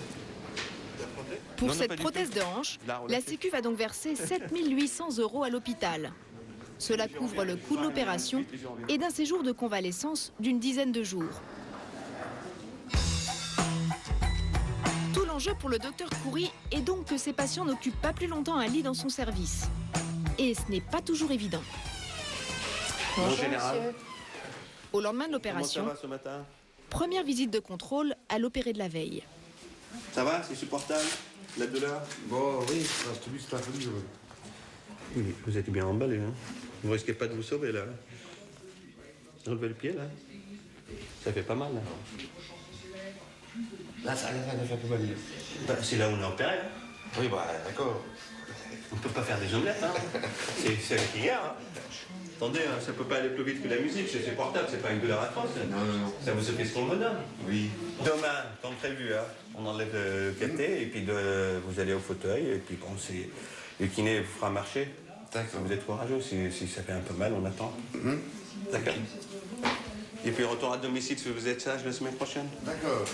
Pour cette prothèse de hanche, la Sécu va donc verser 7 800 € à l'hôpital. Cela couvre le coût de l'opération et d'un séjour de convalescence d'une dizaine de jours. Tout l'enjeu pour le docteur Khoury est donc que ses patients n'occupent pas plus longtemps un lit dans son service. Et ce n'est pas toujours évident. Bonjour, général. Au lendemain de l'opération, Comment ça va ce matin? première visite de contrôle à l'opéré de la veille. Ça va? C'est supportable? La douleur? Bon, oui, parce que lui, c'est pas fini. Oui, vous êtes bien emballé, hein? Vous risquez pas de vous sauver, là. Relevez le pied, là. Ça fait pas mal, là. Là, ça fait un peu mal. Bah, c'est là où on est opéré, hein? Oui, bah, d'accord. On peut pas faire des omelettes, hein? C'est avec hier, hein? Attendez, hein, ça peut pas aller plus vite que la musique, c'est portable, c'est pas une douleur atroce. Non. Ça vous fait ce qu'on me donne. Oui. Demain, comme prévu, hein, on enlève le cathé et puis vous allez au fauteuil et puis bon, le kiné vous fera marcher. D'accord. Vous êtes courageux, si ça fait un peu mal, on attend. D'accord. Et puis retour à domicile si vous êtes sage la semaine prochaine. D'accord.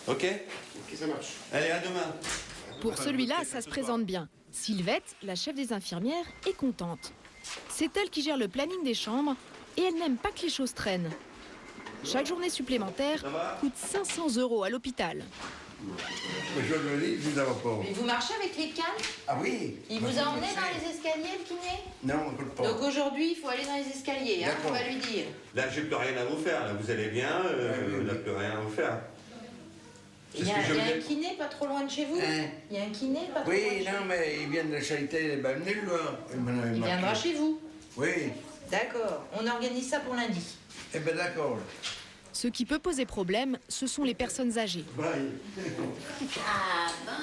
Ok? Ok, ça marche. Allez, à demain. Pour celui-là, ça se présente bien. Sylvette, la chef des infirmières, est contente. C'est elle qui gère le planning des chambres et elle n'aime pas que les choses traînent. Chaque journée supplémentaire coûte 500 € à l'hôpital. Je le lis, je vous avais pas. Mais vous marchez avec les cannes? Ah oui. Il vous a emmené dans les escaliers, le kiné? Non, on ne peut pas. Donc aujourd'hui, il faut aller dans les escaliers, hein, on va lui dire. Là, j'ai plus rien à vous faire. Là, vous allez bien, on n'a plus rien à vous faire. Il y a un kiné pas trop loin de chez vous? Il y a un kiné pas trop loin de chez vous? Oui, non, mais il vient de la charité, il est venu là. Il viendra chez vous? Oui. D'accord, on organise ça pour lundi. Eh bien d'accord. Ce qui peut poser problème, ce sont les personnes âgées.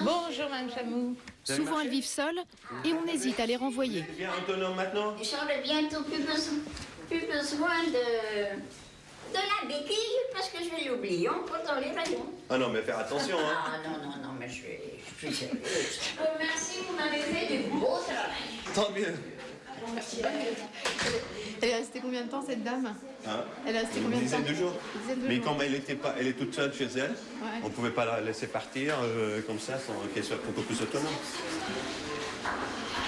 Bonjour, Mme Chamou. Souvent, elles vivent seules et on hésite à les renvoyer. Bien autonome maintenant? J'aurais bientôt plus besoin de la béquille parce que je vais l'oublier encore dans les rayons. Ah non, mais faire attention, hein. Ah non, mais je suis sérieuse. Merci, vous m'avez fait du beau travail. Tant mieux. Elle est restée combien de temps, cette dame? Hein? Elle est restée combien de temps? Une dizaine de jours. Mais jours. comme elle est toute seule chez elle, on ne pouvait pas la laisser partir comme ça sans qu'elle soit beaucoup plus autonome.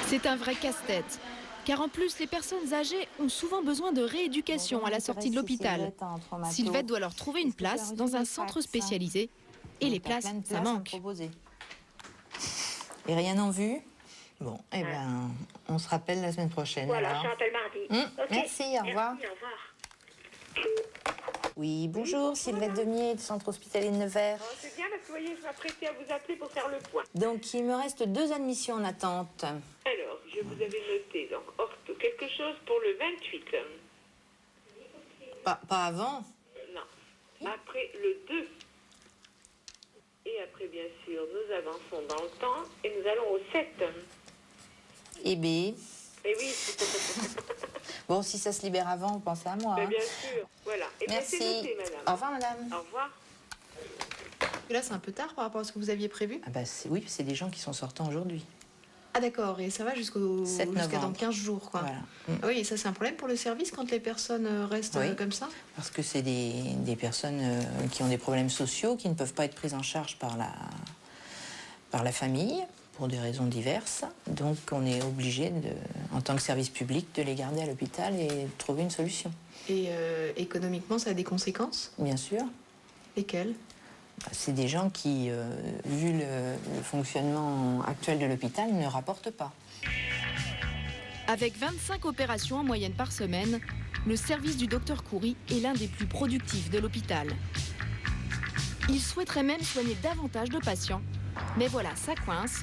C'est un vrai casse-tête. Car en plus, les personnes âgées ont souvent besoin de rééducation à la sortie de l'hôpital. Sylvette doit leur trouver une place dans un centre spécialisé. Et les places, ça manque. Et rien en vue? Bon, eh ben, on se rappelle la semaine prochaine. Voilà, alors. je rappelle mardi. Ok. Merci, au revoir. Merci, au revoir. Oui, bonjour, Sylvette Demier, du centre hospitalier de Nevers. Oh, c'est bien parce que vous voyez, je m'apprêtais à vous appeler pour faire le point. Donc, il me reste 2 admissions en attente. Alors, je vous avais noté, donc, ortho, quelque chose pour le 28. Pas avant? Non. Après le 2. Et après, bien sûr, nous avançons dans le temps et nous allons au 7. Eh bien. Eh oui. Bon, si ça se libère avant, vous pensez à moi. Mais hein. bien sûr. Voilà. Et Merci. c'est noté, madame. Au revoir, madame. Au revoir. Et là, c'est un peu tard par rapport à ce que vous aviez prévu? Ah bah oui, c'est des gens qui sont sortants aujourd'hui. Ah d'accord, et ça va jusqu'à dans 15 jours, quoi. Voilà. Ah oui, et ça c'est un problème pour le service quand les personnes restent comme ça? Parce que c'est des personnes qui ont des problèmes sociaux, qui ne peuvent pas être prises en charge par la famille, pour des raisons diverses. Donc on est obligé, en tant que service public, de les garder à l'hôpital et de trouver une solution. Et économiquement, ça a des conséquences? Bien sûr. Lesquelles? C'est des gens qui, vu le fonctionnement actuel de l'hôpital, ne rapportent pas. Avec 25 opérations en moyenne par semaine, le service du docteur Khoury est l'un des plus productifs de l'hôpital. Il souhaiterait même soigner davantage de patients, mais voilà, ça coince,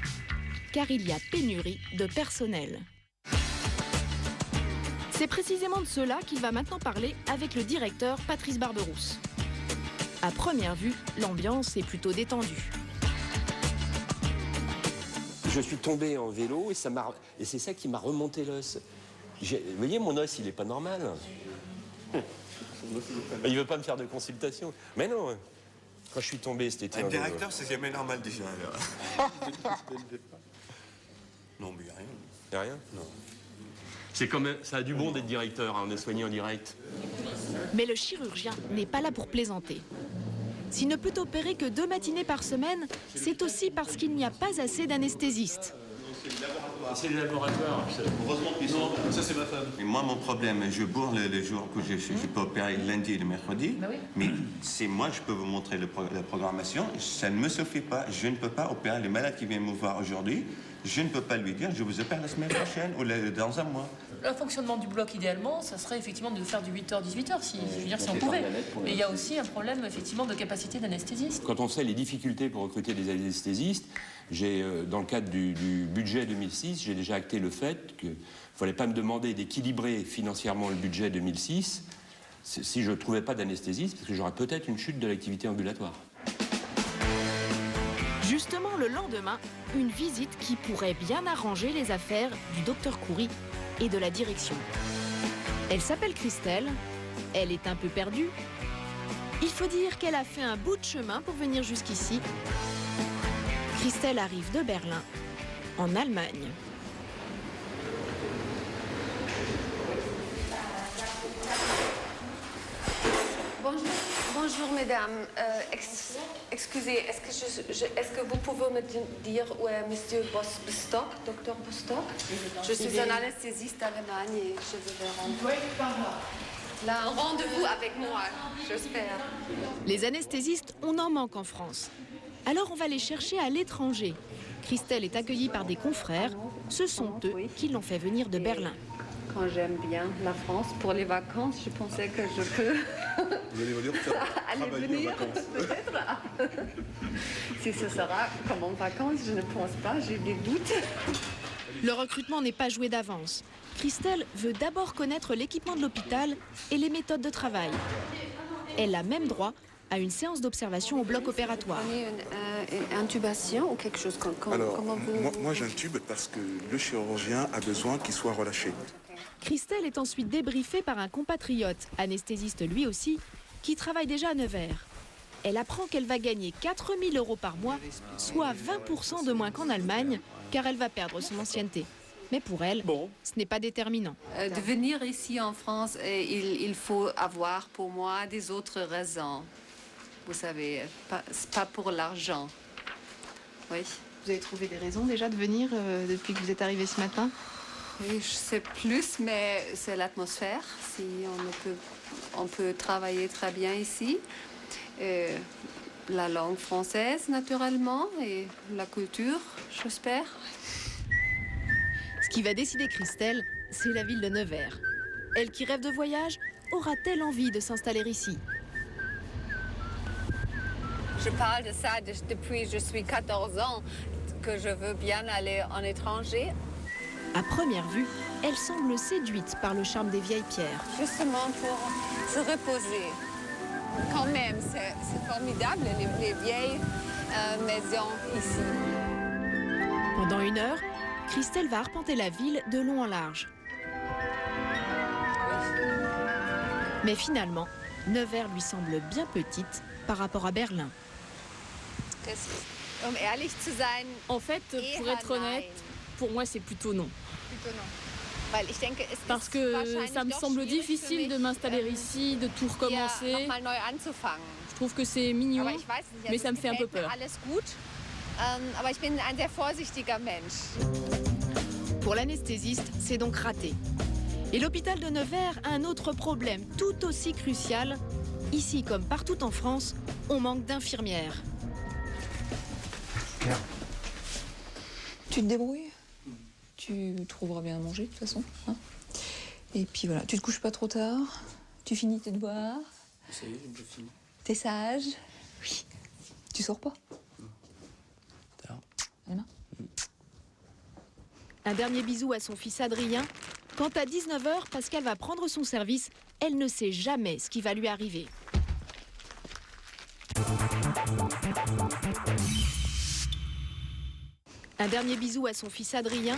car il y a pénurie de personnel. C'est précisément de cela qu'il va maintenant parler avec le directeur Patrice Barberousse. À première vue, l'ambiance est plutôt détendue. Je suis tombé en vélo et c'est ça qui m'a remonté l'os. Vous voyez, mon os, il n'est pas normal. Il ne veut pas me faire de consultation. Mais non, quand je suis tombé cet été... Un directeur, c'est jamais normal déjà. Non, mais il n'y a rien. Il n'y a rien? Non. C'est quand même, ça a du bon d'être directeur, hein, on est soigné en direct. Mais le chirurgien n'est pas là pour plaisanter. S'il ne peut opérer que 2 matinées par semaine, c'est aussi parce qu'il n'y a pas assez d'anesthésistes. C'est le laboratoire. Heureusement qu'ils sont. Ça, c'est ma femme. Et moi, mon problème, je bourre le jour que je peux opérer le lundi et le mercredi. Bah oui. Mais c'est moi, je peux vous montrer la programmation. Ça ne me suffit pas. Je ne peux pas opérer le malade qui vient me voir aujourd'hui. Je ne peux pas lui dire, je vous opère la semaine prochaine ou dans un mois. Le fonctionnement du bloc, idéalement, ça serait effectivement de faire du 8h-18h, si on pouvait. Mais il y a aussi un problème, effectivement, de capacité d'anesthésiste. Quand on sait les difficultés pour recruter des anesthésistes, dans le cadre du budget 2006, j'ai déjà acté le fait qu'il ne fallait pas me demander d'équilibrer financièrement le budget 2006 si je ne trouvais pas d'anesthésiste, parce que j'aurais peut-être une chute de l'activité ambulatoire. Justement, le lendemain, une visite qui pourrait bien arranger les affaires du docteur Coury et de la direction. Elle s'appelle Christelle, elle est un peu perdue. Il faut dire qu'elle a fait un bout de chemin pour venir jusqu'ici. Christelle arrive de Berlin, en Allemagne. Bonjour mesdames, excusez, est-ce que vous pouvez me dire où est monsieur Bostock, docteur Bostock? Je suis un anesthésiste d'Allemagne et je veux rendre. Là, un rendez-vous avec moi, j'espère. Les anesthésistes, on en manque en France. Alors on va les chercher à l'étranger. Christelle est accueillie par des confrères. Ce sont eux qui l'ont fait venir de Berlin. Quand j'aime bien la France, pour les vacances, je pensais que je peux aller venir, peut-être. Si ce sera comme en vacances, je ne pense pas, j'ai des doutes. Le recrutement n'est pas joué d'avance. Christelle veut d'abord connaître l'équipement de l'hôpital et les méthodes de travail. Elle a même droit à une séance d'observation au bloc opératoire. Une intubation ou quelque chose comme Alors, comment vous... moi j'intube parce que le chirurgien a besoin qu'il soit relâché. Christelle est ensuite débriefée par un compatriote, anesthésiste lui aussi, qui travaille déjà à Nevers. Elle apprend qu'elle va gagner 4 000 € par mois, soit 20% de moins qu'en Allemagne, car elle va perdre son ancienneté. Mais pour elle, ce n'est pas déterminant. De venir ici en France, il faut avoir pour moi des autres raisons. Vous savez, pas pour l'argent. Oui. Vous avez trouvé des raisons déjà de venir depuis que vous êtes arrivé ce matin? Oui, je sais plus, mais c'est l'atmosphère. Si on peut travailler très bien ici. La langue française, naturellement, et la culture, j'espère. Ce qui va décider Christelle, c'est la ville de Nevers. Elle qui rêve de voyage, aura-t-elle envie de s'installer ici? Je parle de ça depuis que je suis 14 ans, que je veux bien aller en étranger. À première vue, elle semble séduite par le charme des vieilles pierres. Justement pour se reposer. Quand même, c'est formidable, les vieilles maisons ici. Pendant 1 heure, Christelle va arpenter la ville de long en large. Mais finalement, Nevers lui semble bien petite par rapport à Berlin. En fait, pour être honnête, pour moi c'est plutôt non. Parce que ça me semble difficile de m'installer ici, de tout recommencer. Je trouve que c'est mignon, mais ça me fait un peu peur. Pour l'anesthésiste, c'est donc raté. Et l'hôpital de Nevers a un autre problème tout aussi crucial. Ici, comme partout en France, on manque d'infirmières. Tu te débrouilles? Tu trouveras bien à manger de toute façon. Hein, et puis voilà, tu te couches pas trop tard. Tu finis tes devoirs. Ça y est, j'ai déjà fini. T'es sage. Oui. Tu sors pas. Un dernier bisou à son fils Adrien Quand à 19h, Pascal va prendre son service, elle ne sait jamais ce qui va lui arriver. Un dernier bisou à son fils Adrien.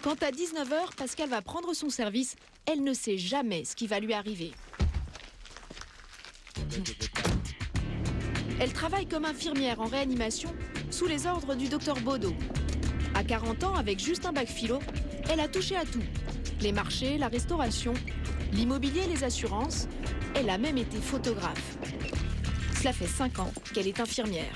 Quand à 19h, Pascal va prendre son service, elle ne sait jamais ce qui va lui arriver. Elle travaille comme infirmière en réanimation sous les ordres du docteur Baudot. À 40 ans, avec juste un bac philo, elle a touché à tout. Les marchés, la restauration, l'immobilier, les assurances. Elle a même été photographe. Cela fait 5 ans qu'elle est infirmière.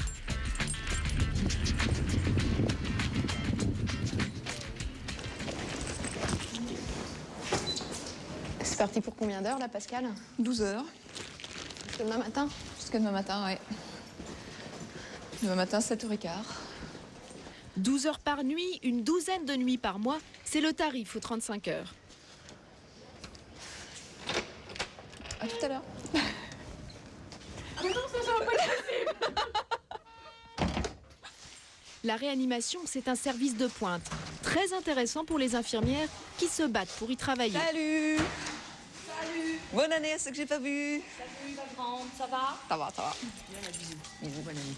C'est parti pour combien d'heures là, Pascal? 12 heures. Demain matin? Jusqu'à demain matin, ouais. Demain matin, 7h15. 12 heures par nuit, une douzaine de nuits par mois, c'est le tarif aux 35 heures. À tout à l'heure. La réanimation, c'est un service de pointe, très intéressant pour les infirmières qui se battent pour y travailler. Salut! Salut! Bonne année à ceux que j'ai pas vus. Salut la grande, ça va? Ça va, ça va. Bisous, bonne année.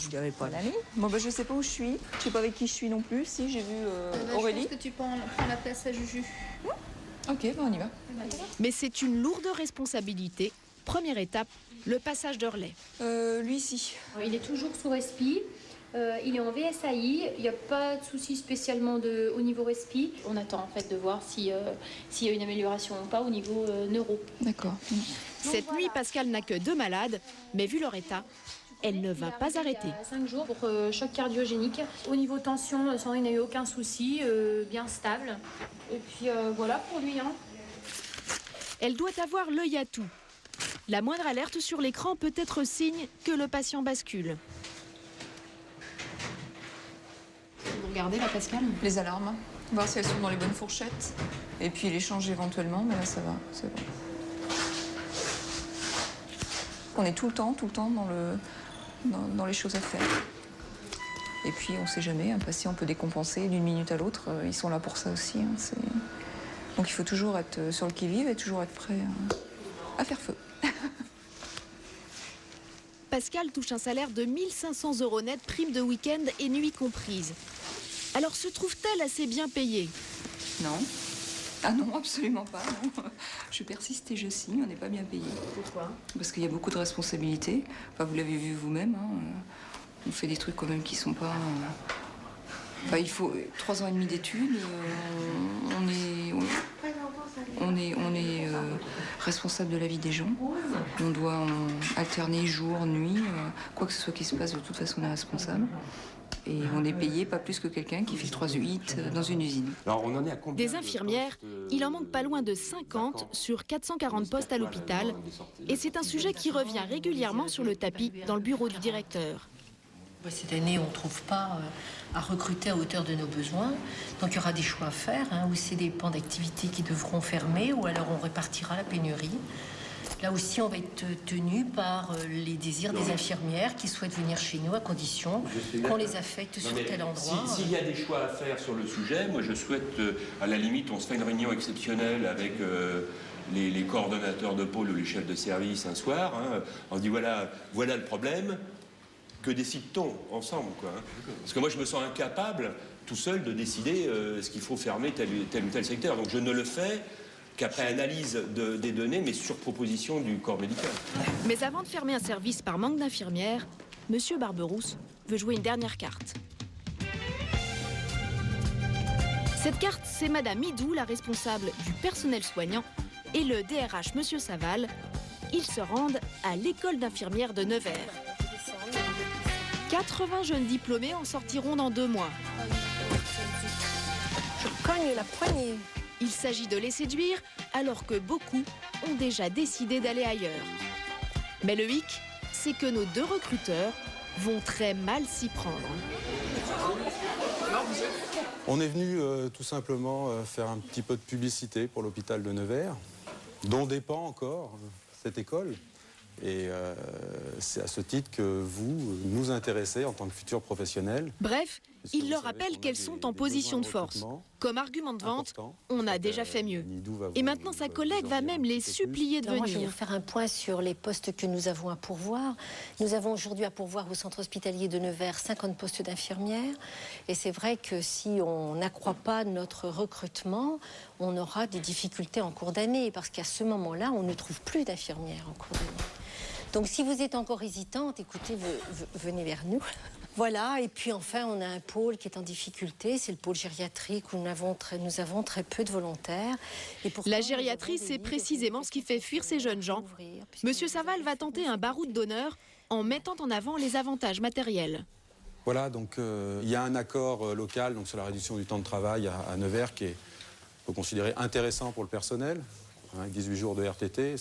Vous n'avez pas l'année? Bon, bah, je sais pas où je suis. Je sais pas avec qui je suis non plus. Si, j'ai vu Aurélie. Je pense que tu prends la place à Juju. Ok, bah, on y va. Mais c'est une lourde responsabilité. Première étape, le passage de relais. Lui ici. Il est toujours sous respi. Il est en VSAI. Il n'y a pas de souci spécialement au niveau respi. On attend en fait de voir s'il y a une amélioration ou pas au niveau neuro. D'accord. Cette nuit, Pascal n'a que 2 malades, mais vu leur état, elle ne va pas arrêter. 5 jours pour choc cardiogénique. Au niveau tension, Sandrine n'a eu aucun souci, bien stable. Et puis voilà pour lui. Hein. Elle doit avoir l'œil à tout. La moindre alerte sur l'écran peut être signe que le patient bascule. Vous regardez là, Pascal? Les alarmes. Voir si elles sont dans les bonnes fourchettes. Et puis les changer éventuellement, mais là ça va, c'est bon. On est tout le temps dans les choses à faire. Et puis on sait jamais, un patient peut décompenser d'une minute à l'autre. Ils sont là pour ça aussi. Hein, donc il faut toujours être sur le qui-vive et toujours être prêt à faire feu. Pascal touche un salaire de 1 500 € net, prime de week-end et nuit comprise. Alors se trouve-t-elle assez bien payée? Non. Ah non, absolument pas. Non. Je persiste et je signe, on n'est pas bien payé. Pourquoi? Parce qu'il y a beaucoup de responsabilités. Enfin, vous l'avez vu vous-même. Hein. On fait des trucs quand même qui sont pas... Enfin, il faut 3 ans et demi d'études. On est responsable de la vie des gens. On doit alterner jour, nuit. Quoi que ce soit qui se passe, de toute façon, on est responsable. Et on est payé pas plus que quelqu'un qui filtre 3U8 dans une usine. Alors on en est à combien Des infirmières, il en manque pas loin de 50 sur 440 postes à l'hôpital. Et c'est un sujet qui revient régulièrement sur le tapis dans le bureau du directeur. Cette année, on ne trouve pas à recruter à hauteur de nos besoins. Donc il y aura des choix à faire, hein, où c'est des pans d'activité qui devront fermer, ou alors on répartira la pénurie. Là aussi, on va être tenu par les désirs des infirmières qui souhaitent venir chez nous à condition qu'on les affecte sur tel endroit. S'il y a des choix à faire sur le sujet, moi je souhaite, à la limite, on se fait une réunion exceptionnelle avec les coordonnateurs de pôle ou les chefs de service un soir. Hein, on se dit voilà le problème, que décide-t-on ensemble, quoi, hein. Parce que moi je me sens incapable tout seul de décider ce qu'il faut fermer tel ou tel secteur. Donc je ne le fais qu'après analyse des données, mais sur proposition du corps médical. Mais avant de fermer un service par manque d'infirmières, M. Barberousse veut jouer une dernière carte. Cette carte, c'est Madame Midou, la responsable du personnel soignant, et le DRH, M. Saval. Ils se rendent à l'école d'infirmières de Nevers. 80 jeunes diplômés en sortiront dans 2 mois. Je cogne la poignée. Il s'agit de les séduire, alors que beaucoup ont déjà décidé d'aller ailleurs. Mais le hic, c'est que nos 2 recruteurs vont très mal s'y prendre. On est venu tout simplement faire un petit peu de publicité pour l'hôpital de Nevers, dont dépend encore cette école. Et c'est à ce titre que vous nous intéressez en tant que futurs professionnels. Bref, Il leur rappelle qu'elles sont en position de force. Comme argument de vente, on a déjà fait mieux. Et maintenant, sa collègue va même les supplier de venir. Moi, je vais vous faire un point sur les postes que nous avons à pourvoir. Nous avons aujourd'hui à pourvoir au centre hospitalier de Nevers 50 postes d'infirmières. Et c'est vrai que si on n'accroît pas notre recrutement, on aura des difficultés en cours d'année. Parce qu'à ce moment-là, on ne trouve plus d'infirmières en cours d'année. Donc si vous êtes encore hésitante, écoutez, venez vers nous. Voilà, et puis enfin, on a un pôle qui est en difficulté, c'est le pôle gériatrique où nous avons très peu de volontaires. Et la gériatrie, c'est précisément ce qui fait fuir ces jeunes gens. Monsieur Saval va tenter un baroud d'honneur en mettant en avant les avantages matériels. Voilà, donc il y a un accord local donc, sur la réduction du temps de travail à Nevers qui est, faut considérer, intéressant pour le personnel. Hein, 18 jours de RTT,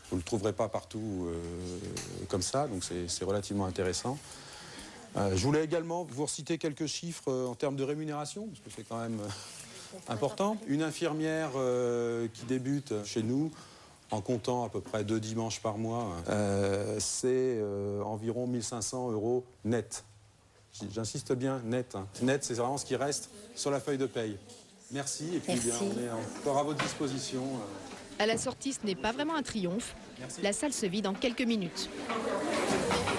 vous ne le trouverez pas partout comme ça, donc c'est relativement intéressant. Je voulais également vous reciter quelques chiffres en termes de rémunération, parce que c'est quand même important. Une infirmière qui débute chez nous, en comptant à peu près 2 dimanches par mois, c'est environ 1 500 € net. J'insiste bien, net. Hein. Net, c'est vraiment ce qui reste sur la feuille de paye. Merci, et puis bien, on est encore à votre disposition. À la sortie, ce n'est pas vraiment un triomphe. Merci. La salle se vide en quelques minutes.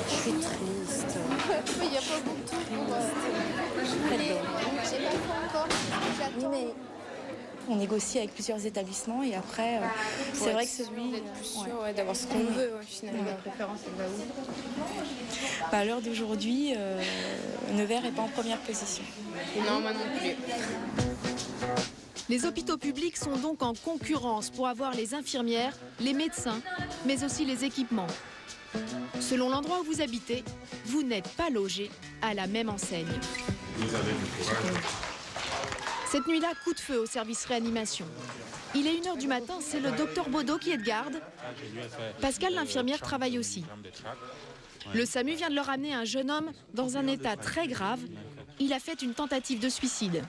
Je suis triste. Il n'y a pas beaucoup de trucs pour... J'ai pas fait encore. Oui, mais on négocie avec plusieurs établissements et après, c'est vrai que celui... D'être plus sûr d'avoir ce qu'on veut, finalement. La préférence, elle va où? À l'heure d'aujourd'hui, Nevers n'est pas en première position. Non, moi non plus. Les hôpitaux publics sont donc en concurrence pour avoir les infirmières, les médecins, mais aussi les équipements. Selon l'endroit où vous habitez, vous n'êtes pas logé à la même enseigne. Vous avez du courage. Cette nuit-là, coup de feu au service réanimation. Il est 1h du matin, c'est le docteur Baudot qui est de garde. Pascal, l'infirmière, travaille aussi. Le SAMU vient de leur amener un jeune homme dans un état très grave. Il a fait une tentative de suicide.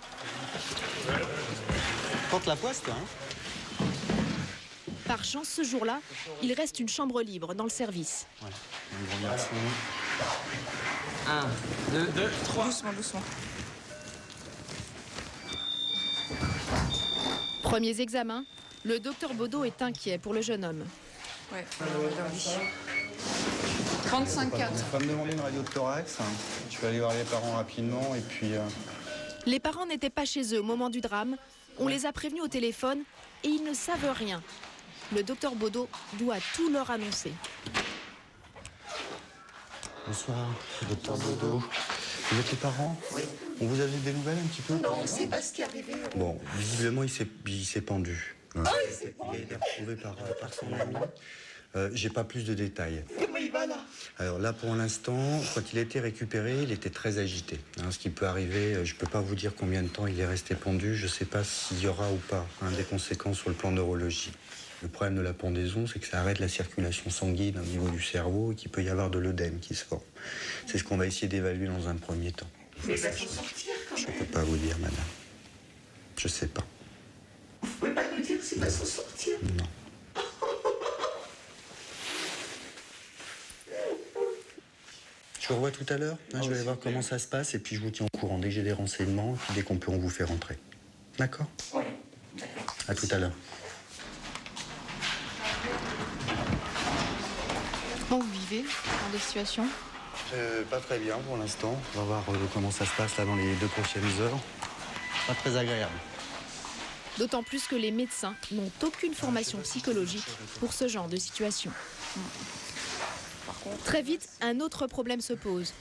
Porte la poste, hein. Par chance, ce jour-là, il reste une chambre libre dans le service. Ouais. Un grand garçon. 1, 2, 3. Doucement, doucement. Premiers examens, le docteur Baudot est inquiet pour le jeune homme. Ouais, 35,4. On va me demander une radio de thorax. Je vais aller voir les parents rapidement et puis... Les parents n'étaient pas chez eux au moment du drame. On les a prévenus au téléphone et ils ne savent rien. Le docteur Baudot doit tout leur annoncer. Bonsoir, docteur Baudot. Vous êtes les parents? Oui. On vous a donné des nouvelles un petit peu? Non, c'est pas ce qui est arrivé. Bon, visiblement, il s'est pendu. Ah, il s'est pendu. Il a été retrouvé par son ami. J'ai pas plus de détails. Comment il va là? Alors là, pour l'instant, quand il a été récupéré, il était très agité. Hein, ce qui peut arriver, je peux pas vous dire combien de temps il est resté pendu. Je sais pas s'il y aura ou pas des conséquences sur le plan neurologique. Le problème de la pendaison, c'est que ça arrête la circulation sanguine au niveau du cerveau et qu'il peut y avoir de l'œdème qui se forme. C'est ce qu'on va essayer d'évaluer dans un premier temps. Mais il va s'en sortir quand même. Je peux pas vous dire, madame. Je sais pas. Vous pouvez pas nous dire s'il va s'en sortir? Non. Je vous revois tout à l'heure. Je vais aller voir comment ça se passe et puis je vous tiens au courant dès que j'ai des renseignements et puis dès qu'on peut, on vous fait rentrer. D'accord? Oui, d'accord. À tout à l'heure. Comment vous vivez dans des situations? Pas très bien pour l'instant. On va voir comment ça se passe là dans les 2 prochaines heures. Pas très agréable. D'autant plus que les médecins n'ont aucune formation psychologique pour ce genre de situation. Très vite, un autre problème se pose.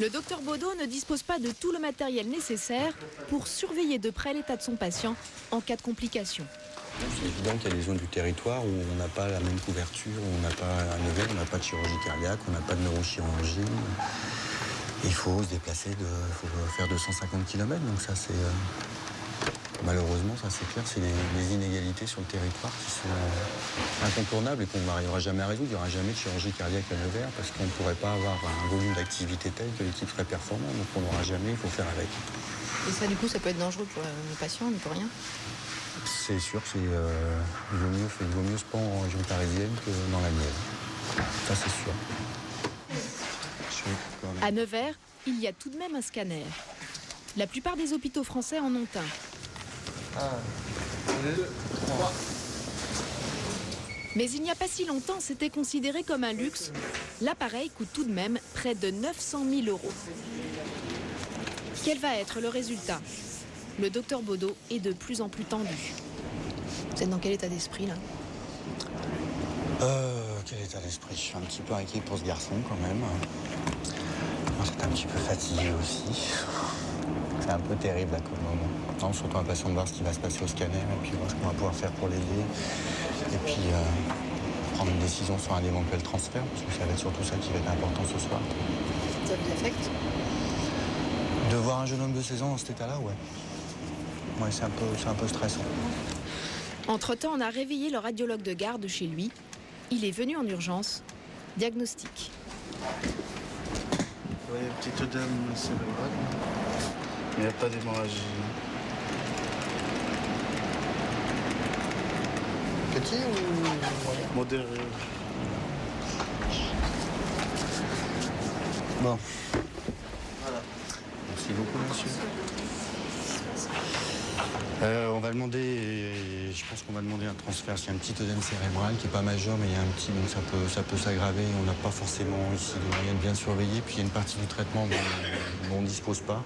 Le docteur Baudot ne dispose pas de tout le matériel nécessaire pour surveiller de près l'état de son patient en cas de complications. C'est évident qu'il y a des zones du territoire où on n'a pas la même couverture, où on n'a pas à Nevers, on n'a pas de chirurgie cardiaque, on n'a pas de neurochirurgie. Il faut se déplacer, faut faire 250 km, donc ça c'est... Malheureusement, ça c'est clair, c'est les inégalités sur le territoire qui sont incontournables et qu'on n'arrivera jamais à résoudre. Il n'y aura jamais de chirurgie cardiaque à Nevers parce qu'on ne pourrait pas avoir un volume d'activité tel que l'équipe serait performante, donc on n'aura jamais, il faut faire avec. Et ça, du coup, ça peut être dangereux pour les patients, mais pour rien? C'est sûr, il vaut mieux se prendre en région parisienne que dans la mienne. Ça, c'est sûr. À Nevers, il y a tout de même un scanner. La plupart des hôpitaux français en ont un. 1, 2, 3. Mais il n'y a pas si longtemps, c'était considéré comme un luxe. L'appareil coûte tout de même près de 900 000 €. Quel va être le résultat? Le docteur Baudot est de plus en plus tendu. Vous êtes dans quel état d'esprit là? Quel état d'esprit? Je suis un petit peu inquiet pour ce garçon quand même. C'est un petit peu fatigué aussi. C'est un peu terrible là comme moment. Non, surtout impatient de voir ce qui va se passer au scanner et puis voir ce qu'on va pouvoir faire pour l'aider. Et puis prendre une décision sur un éventuel transfert, parce que ça va être surtout ça qui va être important ce soir. Ça vous affecte? De voir un jeune homme de 16 ans dans cet état-là, ouais. Ouais, c'est un peu stressant. Entre-temps, on a réveillé le radiologue de garde chez lui. Il est venu en urgence. Diagnostic. Oui, petit œdème cérébral. Mais il n'y a pas d'hémorragie. Petit ou modéré? Bon. Voilà. Merci beaucoup, monsieur. On va demander, je pense qu'on va demander un transfert. Il y a un petit œdème cérébral qui n'est pas majeur, mais il y a un petit, donc ça peut s'aggraver. On n'a pas forcément ici de moyens de bien surveiller. Puis il y a une partie du traitement dont on ne dispose pas.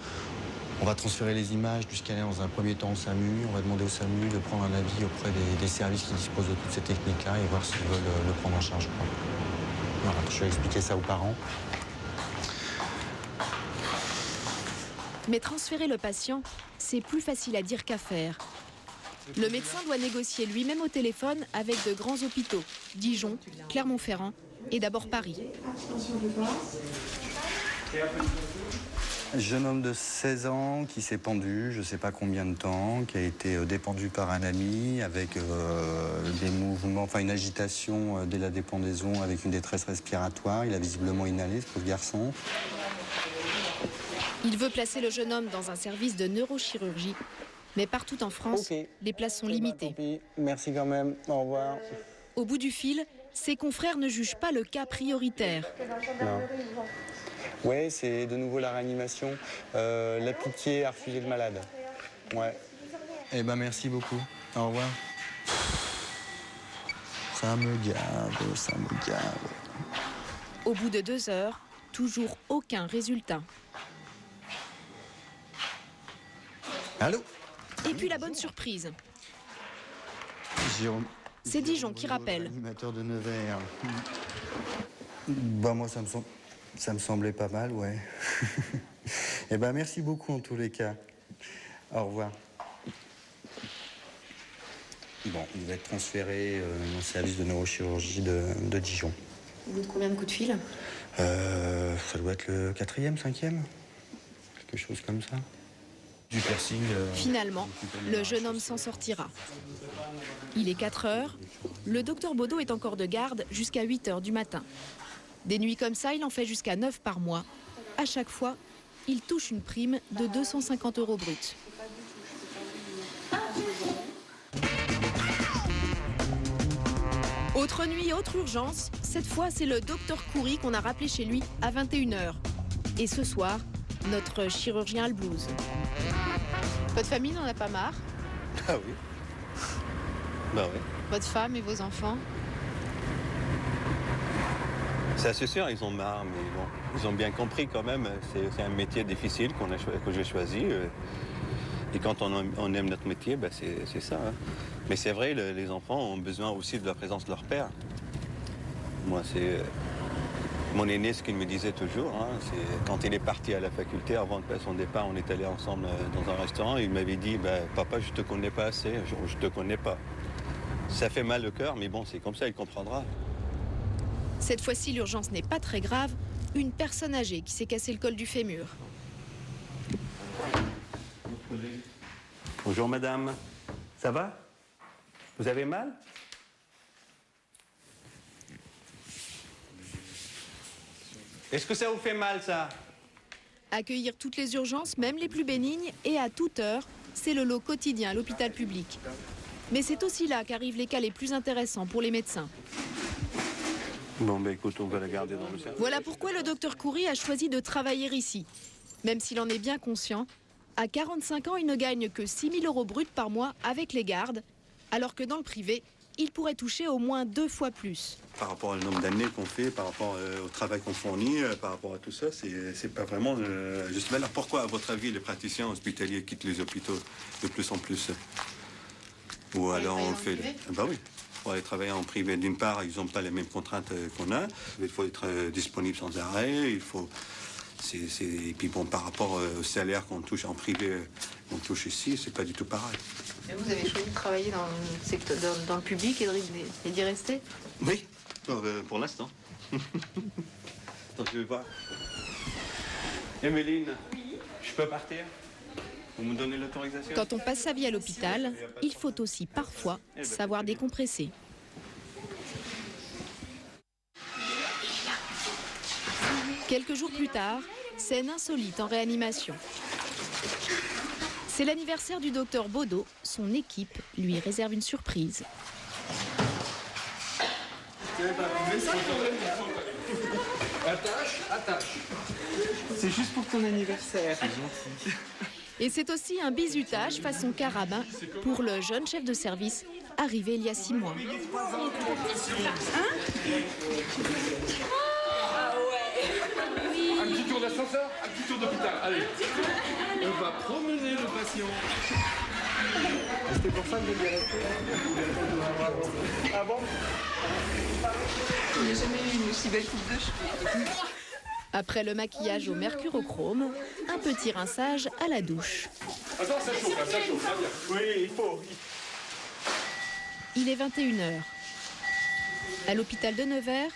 On va transférer les images du scanner dans un premier temps au SAMU. On va demander au SAMU de prendre un avis auprès des services qui disposent de toutes ces techniques-là et voir s'ils veulent le prendre en charge. Voilà, je vais expliquer ça aux parents. Mais transférer le patient, c'est plus facile à dire qu'à faire. Le médecin doit négocier lui-même au téléphone avec de grands hôpitaux, Dijon, Clermont-Ferrand et d'abord Paris. Jeune homme de 16 ans qui s'est pendu, je ne sais pas combien de temps, qui a été dépendu par un ami avec des mouvements, enfin une agitation dès la dépendaison avec une détresse respiratoire. Il a visiblement inhalé, ce pauvre garçon. Il veut placer le jeune homme dans un service de neurochirurgie. Mais partout en France, les places sont limitées. Merci quand même, au revoir. Au bout du fil, ses confrères ne jugent pas le cas prioritaire. Non. Ouais, c'est de nouveau la réanimation. La pitié a refusé le malade. Ouais. Eh ben merci beaucoup. Au revoir. Ça me gave, ça me gave. Au bout de 2 heures, toujours aucun résultat. Allô? Et puis la bonne surprise. Jérôme. C'est Dijon qui rappelle. Animateur de Nevers. Bah moi ça me semblait pas mal, ouais. Eh ben merci beaucoup en tous les cas. Au revoir. Bon, il va être transféré dans le service de neurochirurgie de Dijon. Au bout de combien de coups de fil? Ça doit être le 4e, 5e. Quelque chose comme ça. Du piercing. Finalement, le jeune homme s'en sortira. Il est 4 heures. Le docteur Baudot est encore de garde jusqu'à 8 heures du matin. Des nuits comme ça, il en fait jusqu'à 9 par mois. À chaque fois, il touche une prime de 250 € bruts. Autre nuit, autre urgence. Cette fois, c'est le docteur Coury qu'on a rappelé chez lui à 21 h. Et ce soir, notre chirurgien a le blues. Votre famille n'en a pas marre? Ah oui. Bah oui. Votre femme et vos enfants? Ça c'est sûr, ils ont marre, mais bon, ils ont bien compris quand même. C'est un métier difficile que j'ai choisi. Et quand on aime notre métier, bah c'est ça. Hein. Mais c'est vrai, les enfants ont besoin aussi de la présence de leur père. Moi, c'est mon aîné, ce qu'il me disait toujours, hein, c'est quand il est parti à la faculté, avant de faire son départ, on est allé ensemble dans un restaurant, il m'avait dit bah, « Papa, je te connais pas assez, je te connais pas ». Ça fait mal au cœur, mais bon, c'est comme ça, il comprendra. Cette fois-ci, l'urgence n'est pas très grave. Une personne âgée qui s'est cassé le col du fémur. Bonjour madame, ça va? Vous avez mal? Est-ce que ça vous fait mal, ça? Accueillir toutes les urgences, même les plus bénignes, et à toute heure, c'est le lot quotidien à l'hôpital public. Mais c'est aussi là qu'arrivent les cas les plus intéressants pour les médecins. Bon, ben écoute, on va la garder dans le service. Voilà pourquoi le docteur Coury a choisi de travailler ici. Même s'il en est bien conscient, à 45 ans, il ne gagne que 6 000 € bruts par mois avec les gardes, alors que dans le privé, il pourrait toucher au moins 2 fois plus. Par rapport au nombre d'années qu'on fait, par rapport au travail qu'on fournit, par rapport à tout ça, c'est pas vraiment juste valeur. Pourquoi, à votre avis, les praticiens hospitaliers quittent les hôpitaux de plus en plus? Ou alors on fait... Bah oui. Pour aller travailler en privé, d'une part, ils n'ont pas les mêmes contraintes qu'on a. Il faut être disponible sans arrêt. Il faut... Et puis bon, par rapport au salaire qu'on touche en privé, qu'on touche ici, c'est pas du tout pareil. Et vous avez choisi de travailler dans le secteur, dans le public et d'y rester? Oui, pour l'instant. Attends, je vais voir. Emeline, je peux partir? Vous me donnez l'autorisation? Quand on passe sa vie à l'hôpital, il faut aussi parfois savoir décompresser. Quelques jours plus tard, scène insolite en réanimation. C'est l'anniversaire du docteur Baudot. Son équipe lui réserve une surprise. Attache. C'est juste pour ton anniversaire. Et c'est aussi un bizutage façon carabin pour le jeune chef de service arrivé il y a 6 mois. Un petit tour d'ascenseur, un petit tour d'hôpital. Allez, on va promener le patient. C'était pour ça que je l'ai resté. Ah bon? Il n'y a jamais eu une aussi belle coupe de cheveux. Après le maquillage au mercurochrome, un petit rinçage à la douche. Attends, ça chauffe, ça chauffe. Oui, il faut. Il est 21h. À l'hôpital de Nevers,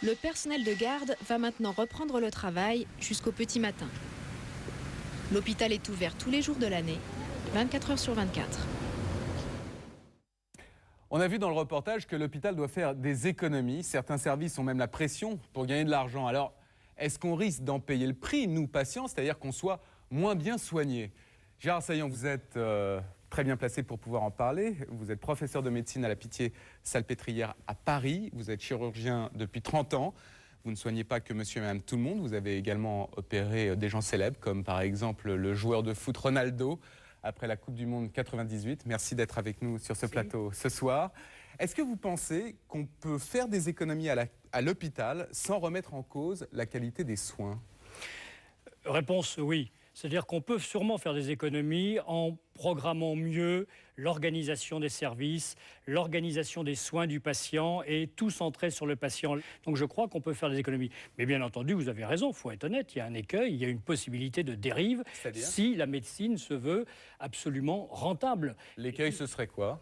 le personnel de garde va maintenant reprendre le travail jusqu'au petit matin. L'hôpital est ouvert tous les jours de l'année, 24 heures sur 24. On a vu dans le reportage que l'hôpital doit faire des économies. Certains services ont même la pression pour gagner de l'argent. Alors, est-ce qu'on risque d'en payer le prix, nous, patients, c'est-à-dire qu'on soit moins bien soignés? Gérard Saillant, vous êtes très bien placé pour pouvoir en parler. Vous êtes professeur de médecine à la Pitié-Salpêtrière à Paris. Vous êtes chirurgien depuis 30 ans. Vous ne soignez pas que monsieur et madame tout le monde. Vous avez également opéré des gens célèbres, comme par exemple le joueur de foot Ronaldo, après la Coupe du Monde 98. Merci d'être avec nous sur ce plateau ce soir. Est-ce que vous pensez qu'on peut faire des économies à l'hôpital sans remettre en cause la qualité des soins? Réponse oui. C'est-à-dire qu'on peut sûrement faire des économies en programmant mieux l'organisation des services, l'organisation des soins du patient et tout centré sur le patient. Donc je crois qu'on peut faire des économies. Mais bien entendu, vous avez raison, il faut être honnête, il y a un écueil, il y a une possibilité de dérive si la médecine se veut absolument rentable. L'écueil, ce serait quoi?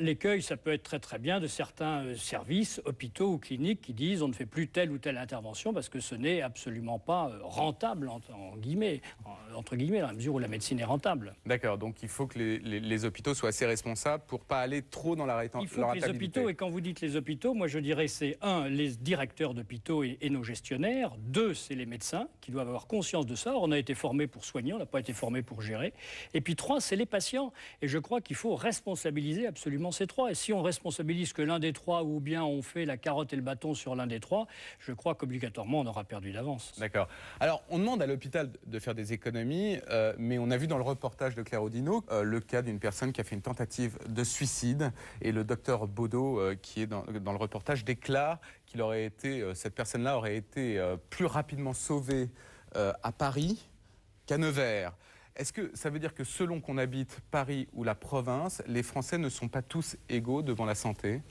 L'écueil, ça peut être très très bien de certains services, hôpitaux ou cliniques qui disent on ne fait plus telle ou telle intervention parce que ce n'est absolument pas rentable, entre guillemets, dans la mesure où la médecine est rentable. D'accord, donc il faut que les hôpitaux soient assez responsables pour ne pas aller trop dans la rentabilité. Il faut que les hôpitaux, et quand vous dites les hôpitaux, moi je dirais c'est 1, les directeurs d'hôpitaux et nos gestionnaires, 2, c'est les médecins qui doivent avoir conscience de ça. On a été formés pour soigner, on n'a pas été formés pour gérer. Et puis 3, c'est les patients. Et je crois qu'il faut responsabiliser absolument ces 3. Et si on responsabilise que l'un des 3 ou bien on fait la carotte et le bâton sur l'un des 3, je crois qu'obligatoirement on aura perdu d'avance. D'accord. Alors on demande à l'hôpital de faire des économies, mais on a vu dans le reportage de Claire Audineau le cas d'une personne qui a fait une tentative de suicide. Et le docteur Baudot, qui est dans le reportage, déclare qu'il aurait été, cette personne-là aurait été plus rapidement sauvée à Paris qu'à Nevers. Est-ce que ça veut dire que selon qu'on habite Paris ou la province, les Français ne sont pas tous égaux devant la santé?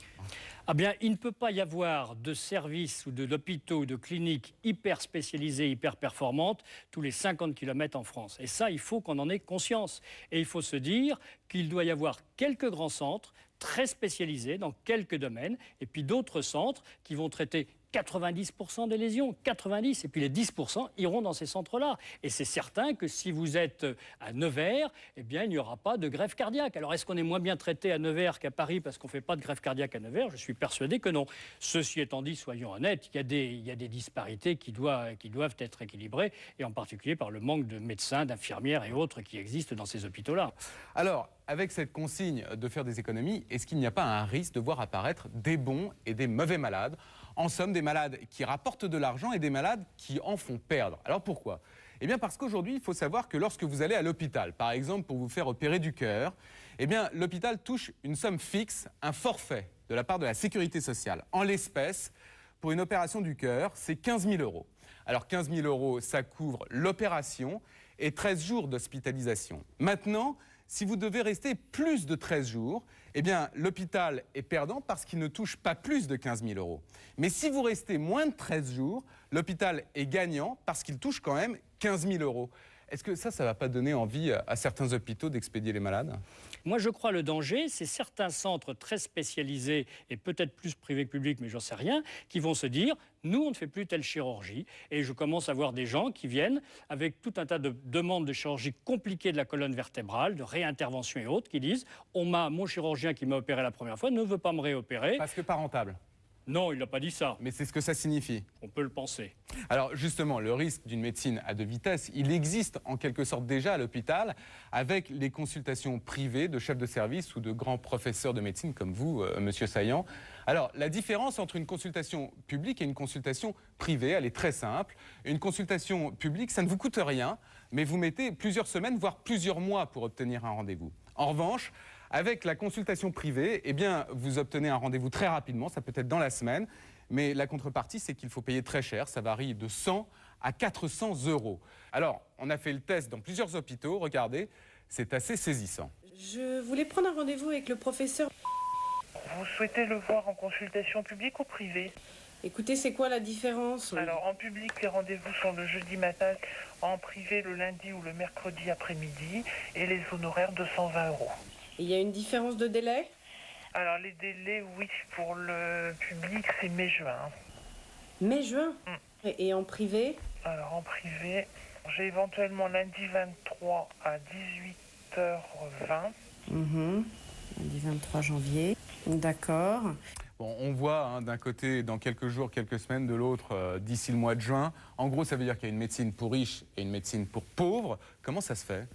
Ah bien, il ne peut pas y avoir de services ou d'hôpitaux ou de cliniques hyper spécialisées, hyper performantes tous les 50 km en France. Et ça, il faut qu'on en ait conscience. Et il faut se dire qu'il doit y avoir quelques grands centres très spécialisés dans quelques domaines et puis d'autres centres qui vont traiter 90% des lésions, 90%, et puis les 10% iront dans ces centres-là. Et c'est certain que si vous êtes à Nevers, eh bien, il n'y aura pas de greffe cardiaque. Alors, est-ce qu'on est moins bien traité à Nevers qu'à Paris parce qu'on ne fait pas de greffe cardiaque à Nevers? Je suis persuadé que non. Ceci étant dit, soyons honnêtes, il y a des disparités qui doivent être équilibrées, et en particulier par le manque de médecins, d'infirmières et autres qui existent dans ces hôpitaux-là. Alors, avec cette consigne de faire des économies, est-ce qu'il n'y a pas un risque de voir apparaître des bons et des mauvais malades? En somme, des malades qui rapportent de l'argent et des malades qui en font perdre. Alors pourquoi ? Eh bien parce qu'aujourd'hui, il faut savoir que lorsque vous allez à l'hôpital, par exemple pour vous faire opérer du cœur, eh bien l'hôpital touche une somme fixe, un forfait de la part de la sécurité sociale. En l'espèce, pour une opération du cœur, c'est 15 000 €. Alors 15 000 €, ça couvre l'opération et 13 jours d'hospitalisation. Maintenant, si vous devez rester plus de 13 jours, eh bien l'hôpital est perdant parce qu'il ne touche pas plus de 15 000 €. Mais si vous restez moins de 13 jours, l'hôpital est gagnant parce qu'il touche quand même 15 000 €. Est-ce que ça ne va pas donner envie à certains hôpitaux d'expédier les malades ? Moi, je crois le danger, c'est certains centres très spécialisés, et peut-être plus privés que publics, mais j'en sais rien, qui vont se dire, nous, on ne fait plus telle chirurgie. Et je commence à voir des gens qui viennent avec tout un tas de demandes de chirurgie compliquées de la colonne vertébrale, de réintervention et autres, qui disent, mon chirurgien qui m'a opéré la première fois ne veut pas me réopérer. Parce que pas rentable. Non, il n'a pas dit ça. Mais c'est ce que ça signifie. On peut le penser. Alors justement, le risque d'une médecine à deux vitesses, il existe en quelque sorte déjà à l'hôpital avec les consultations privées de chefs de service ou de grands professeurs de médecine comme vous, Monsieur Saillant. Alors la différence entre une consultation publique et une consultation privée, elle est très simple. Une consultation publique, ça ne vous coûte rien, mais vous mettez plusieurs semaines, voire plusieurs mois pour obtenir un rendez-vous. En revanche, avec la consultation privée, eh bien, vous obtenez un rendez-vous très rapidement, ça peut être dans la semaine, mais la contrepartie, c'est qu'il faut payer très cher, ça varie de 100 à 400 €. Alors, on a fait le test dans plusieurs hôpitaux, regardez, c'est assez saisissant. Je voulais prendre un rendez-vous avec le professeur. Vous souhaitez le voir en consultation publique ou privée ? Écoutez, c'est quoi la différence ? Alors, en public, les rendez-vous sont le jeudi matin, en privé le lundi ou le mercredi après-midi, et les honoraires 220 €. Il y a une différence de délai ? Alors, les délais, oui, pour le public, c'est mai-juin. Mai-juin ? Et en privé ? Alors, en privé, j'ai éventuellement lundi 23 à 18h20. Lundi 23 janvier. D'accord. Bon, on voit d'un côté dans quelques jours, quelques semaines, de l'autre d'ici le mois de juin. En gros, ça veut dire qu'il y a une médecine pour riches et une médecine pour pauvres. Comment ça se fait ?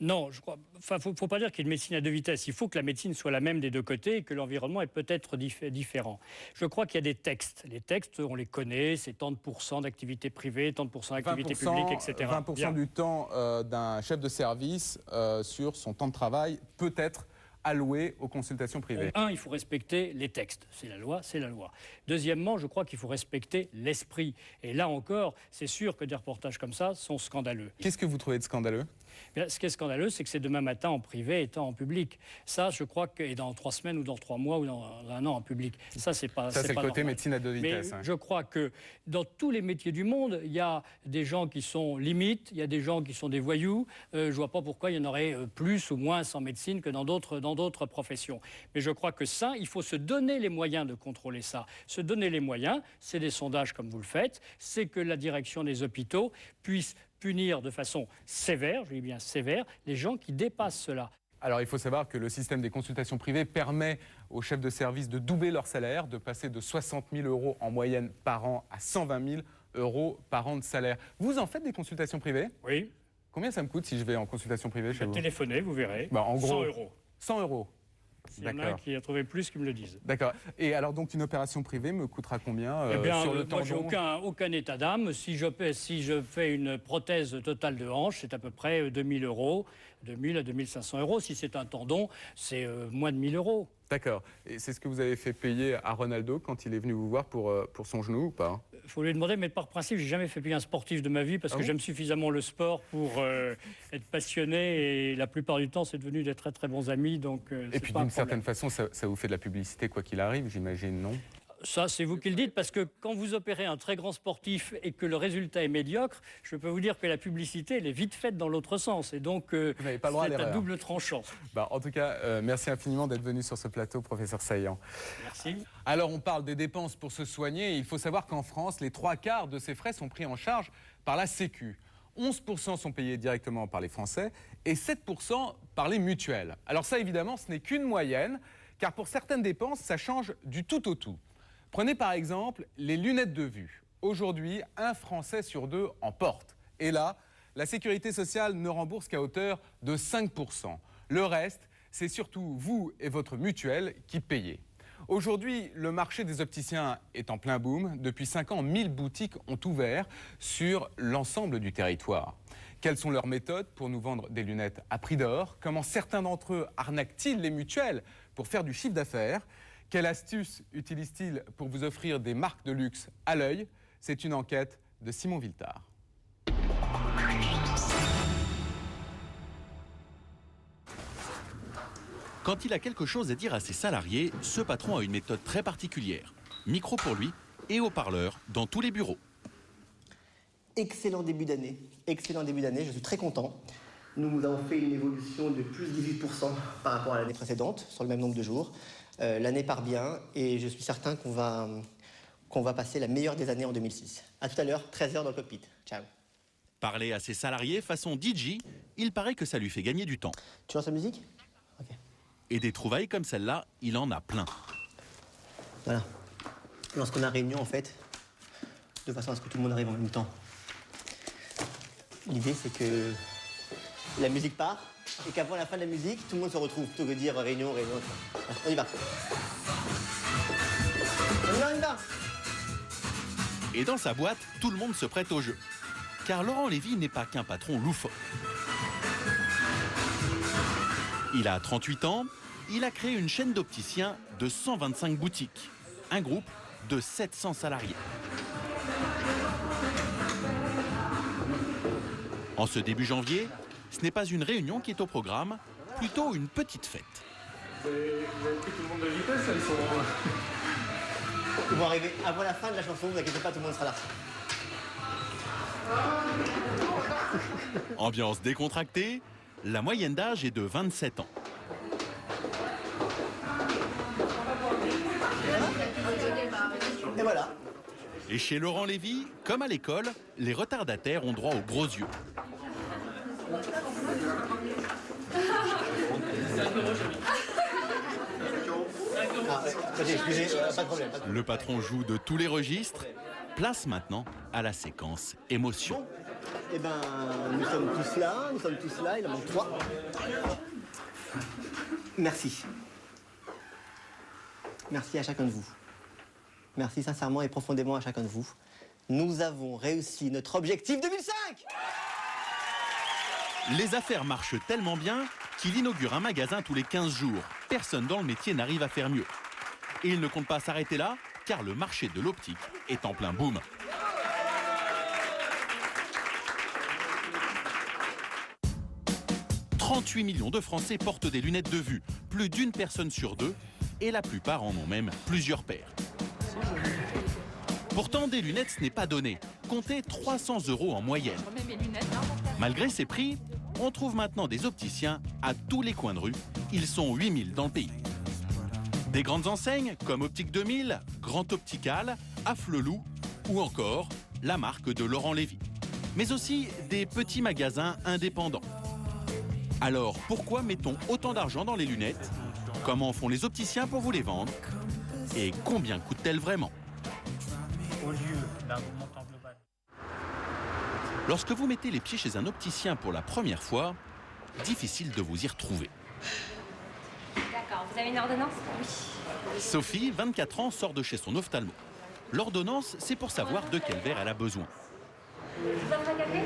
Non, je crois. Enfin, faut pas dire qu'il y ait une médecine à deux vitesses. Il faut que la médecine soit la même des deux côtés et que l'environnement est peut-être différent. Je crois qu'il y a des textes. Les textes, on les connaît. C'est tant de pourcents d'activité privée, tant de pourcents d'activité publique, etc. 20% du temps d'un chef de service sur son temps de travail peut être alloué aux consultations privées. Un, il faut respecter les textes. C'est la loi, c'est la loi. Deuxièmement, je crois qu'il faut respecter l'esprit. Et là encore, c'est sûr que des reportages comme ça sont scandaleux. Qu'est-ce que vous trouvez de scandaleux ? Bien, ce qui est scandaleux, c'est que c'est demain matin en privé et tant en public. Ça, je crois que et dans 3 semaines ou dans 3 mois ou dans 1 an en public. Ça, c'est pas. Ça, c'est le côté normal. médecine à deux vitesses. Mais je crois que dans tous les métiers du monde, il y a des gens qui sont limites, il y a des gens qui sont des voyous. Je vois pas pourquoi il y en aurait plus ou moins en médecine que dans d'autres professions. Mais je crois que ça, il faut se donner les moyens de contrôler ça. Se donner les moyens, c'est des sondages comme vous le faites, c'est que la direction des hôpitaux puisse punir de façon sévère, je dis bien sévère, les gens qui dépassent cela. Alors il faut savoir que le système des consultations privées permet aux chefs de service de doubler leur salaire, de passer de 60 000 € en moyenne par an à 120 000 € par an de salaire. Vous en faites des consultations privées ? Oui. Combien ça me coûte si je vais en consultation privée chez vous ? Téléphonez, vous verrez. En gros, 100 €. 100 €. S'il y en a un qui a trouvé plus, qui me le disent. D'accord. Et alors donc une opération privée me coûtera combien Eh bien, sur le moi, j'ai tendon ? aucun état d'âme. Si je fais une prothèse totale de hanche, c'est à peu près 2 000 €, 2 000 à 2 500 €. Si c'est un tendon, c'est moins de 1 000 €. D'accord. Et c'est ce que vous avez fait payer à Ronaldo quand il est venu vous voir pour son genou ou pas ? Il faut lui demander, mais par principe, j'ai jamais fait payer un sportif de ma vie parce que j'aime suffisamment le sport pour être passionné et la plupart du temps, c'est devenu des très très bons amis. Donc, et puis d'une certaine façon, ça vous fait de la publicité quoi qu'il arrive, j'imagine, non ? Ça, c'est vous qui le dites, parce que quand vous opérez un très grand sportif et que le résultat est médiocre, je peux vous dire que la publicité, elle est vite faite dans l'autre sens. Et donc, c'est à double tranchant. En tout cas, merci infiniment d'être venu sur ce plateau, professeur Saillant. Merci. Alors, on parle des dépenses pour se soigner. Il faut savoir qu'en France, les 3/4 de ces frais sont pris en charge par la Sécu. 11% sont payés directement par les Français et 7% par les mutuelles. Alors ça, évidemment, ce n'est qu'une moyenne, car pour certaines dépenses, ça change du tout au tout. Prenez par exemple les lunettes de vue. Aujourd'hui, 1 Français sur 2 en porte. Et là, la sécurité sociale ne rembourse qu'à hauteur de 5%. Le reste, c'est surtout vous et votre mutuelle qui payez. Aujourd'hui, le marché des opticiens est en plein boom. Depuis 5 ans, 1000 boutiques ont ouvert sur l'ensemble du territoire. Quelles sont leurs méthodes pour nous vendre des lunettes à prix d'or? Comment certains d'entre eux arnaquent-ils les mutuelles pour faire du chiffre d'affaires? Quelle astuce utilisent-ils pour vous offrir des marques de luxe à l'œil? C'est une enquête de Simon Villetard. Quand il a quelque chose à dire à ses salariés, ce patron a une méthode très particulière. Micro pour lui et haut-parleur dans tous les bureaux. Excellent début d'année, je suis très content. Nous avons fait une évolution de plus 18% par rapport à l'année précédente, sur le même nombre de jours. L'année part bien et je suis certain qu'on va passer la meilleure des années en 2006. A tout à l'heure, 13h dans le cockpit. Ciao. Parler à ses salariés façon DJ, il paraît que ça lui fait gagner du temps. Tu vois sa musique? Ok. Et des trouvailles comme celle-là, il en a plein. Voilà. Lorsqu'on a réunion, en fait, de façon à ce que tout le monde arrive en même temps. L'idée, c'est que la musique part et qu'avant la fin de la musique, tout le monde se retrouve, plutôt que de dire réunion. On y va. On y va. Et dans sa boîte, tout le monde se prête au jeu. Car Laurent Lévy n'est pas qu'un patron loufoque. Il a 38 ans, il a créé une chaîne d'opticiens de 125 boutiques, un groupe de 700 salariés. En ce début janvier, ce n'est pas une réunion qui est au programme, plutôt une petite fête. Vous avez pris tout le monde de vitesse, là, ils sont... Ils vont arriver avant la fin de la chanson, vous inquiétez pas, tout le monde sera là. Ambiance décontractée, la moyenne d'âge est de 27 ans. Et voilà. Et chez Laurent Lévy, comme à l'école, les retardataires ont droit aux gros yeux. Excusez, pas de problème. Le patron joue de tous les registres. Place maintenant à la séquence émotion. Eh ben, nous sommes tous là, il en manque 3. Merci. Merci à chacun de vous. Merci sincèrement et profondément à chacun de vous. Nous avons réussi notre objectif 2005 ! Les affaires marchent tellement bien qu'il inaugure un magasin tous les 15 jours. Personne dans le métier n'arrive à faire mieux. Et il ne compte pas s'arrêter là, car le marché de l'optique est en plein boom. « 38 millions de Français portent des lunettes de vue, plus d'une personne sur 2, et la plupart en ont même plusieurs paires. Pourtant, des lunettes, ce n'est pas donné. Comptez 300 € en moyenne. Malgré ces prix, on trouve maintenant des opticiens à tous les coins de rue. Ils sont 8000 dans le pays. Des grandes enseignes comme Optique 2000, Grand Optical, Afflelou ou encore la marque de Laurent Lévy. Mais aussi des petits magasins indépendants. Alors pourquoi mettons autant d'argent dans les lunettes? Comment font les opticiens pour vous les vendre? Et combien coûtent-elles vraiment? Au lieu d'un montant global. Lorsque vous mettez les pieds chez un opticien pour la première fois, difficile de vous y retrouver. D'accord, vous avez une ordonnance? Oui. Sophie, 24 ans, sort de chez son ophtalmo. L'ordonnance, c'est pour savoir de quel verre elle a besoin. Je vous offre un café?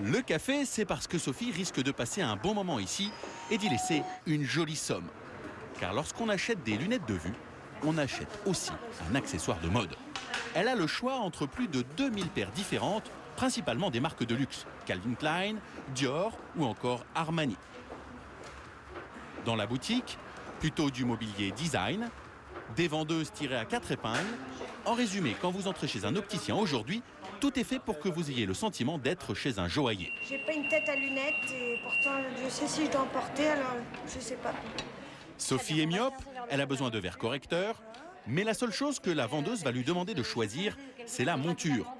Le café, c'est parce que Sophie risque de passer un bon moment ici et d'y laisser une jolie somme. Car lorsqu'on achète des lunettes de vue, on achète aussi un accessoire de mode. Elle a le choix entre plus de 2000 paires différentes, principalement des marques de luxe, Calvin Klein, Dior ou encore Armani. Dans la boutique, plutôt du mobilier design, des vendeuses tirées à 4 épingles. En résumé, quand vous entrez chez un opticien aujourd'hui, tout est fait pour que vous ayez le sentiment d'être chez un joaillier. J'ai pas une tête à lunettes et pourtant je sais si je dois en porter, alors je sais pas. Sophie est myope, elle a besoin de verres correcteurs, mais la seule chose que la vendeuse va lui demander de choisir, c'est la monture.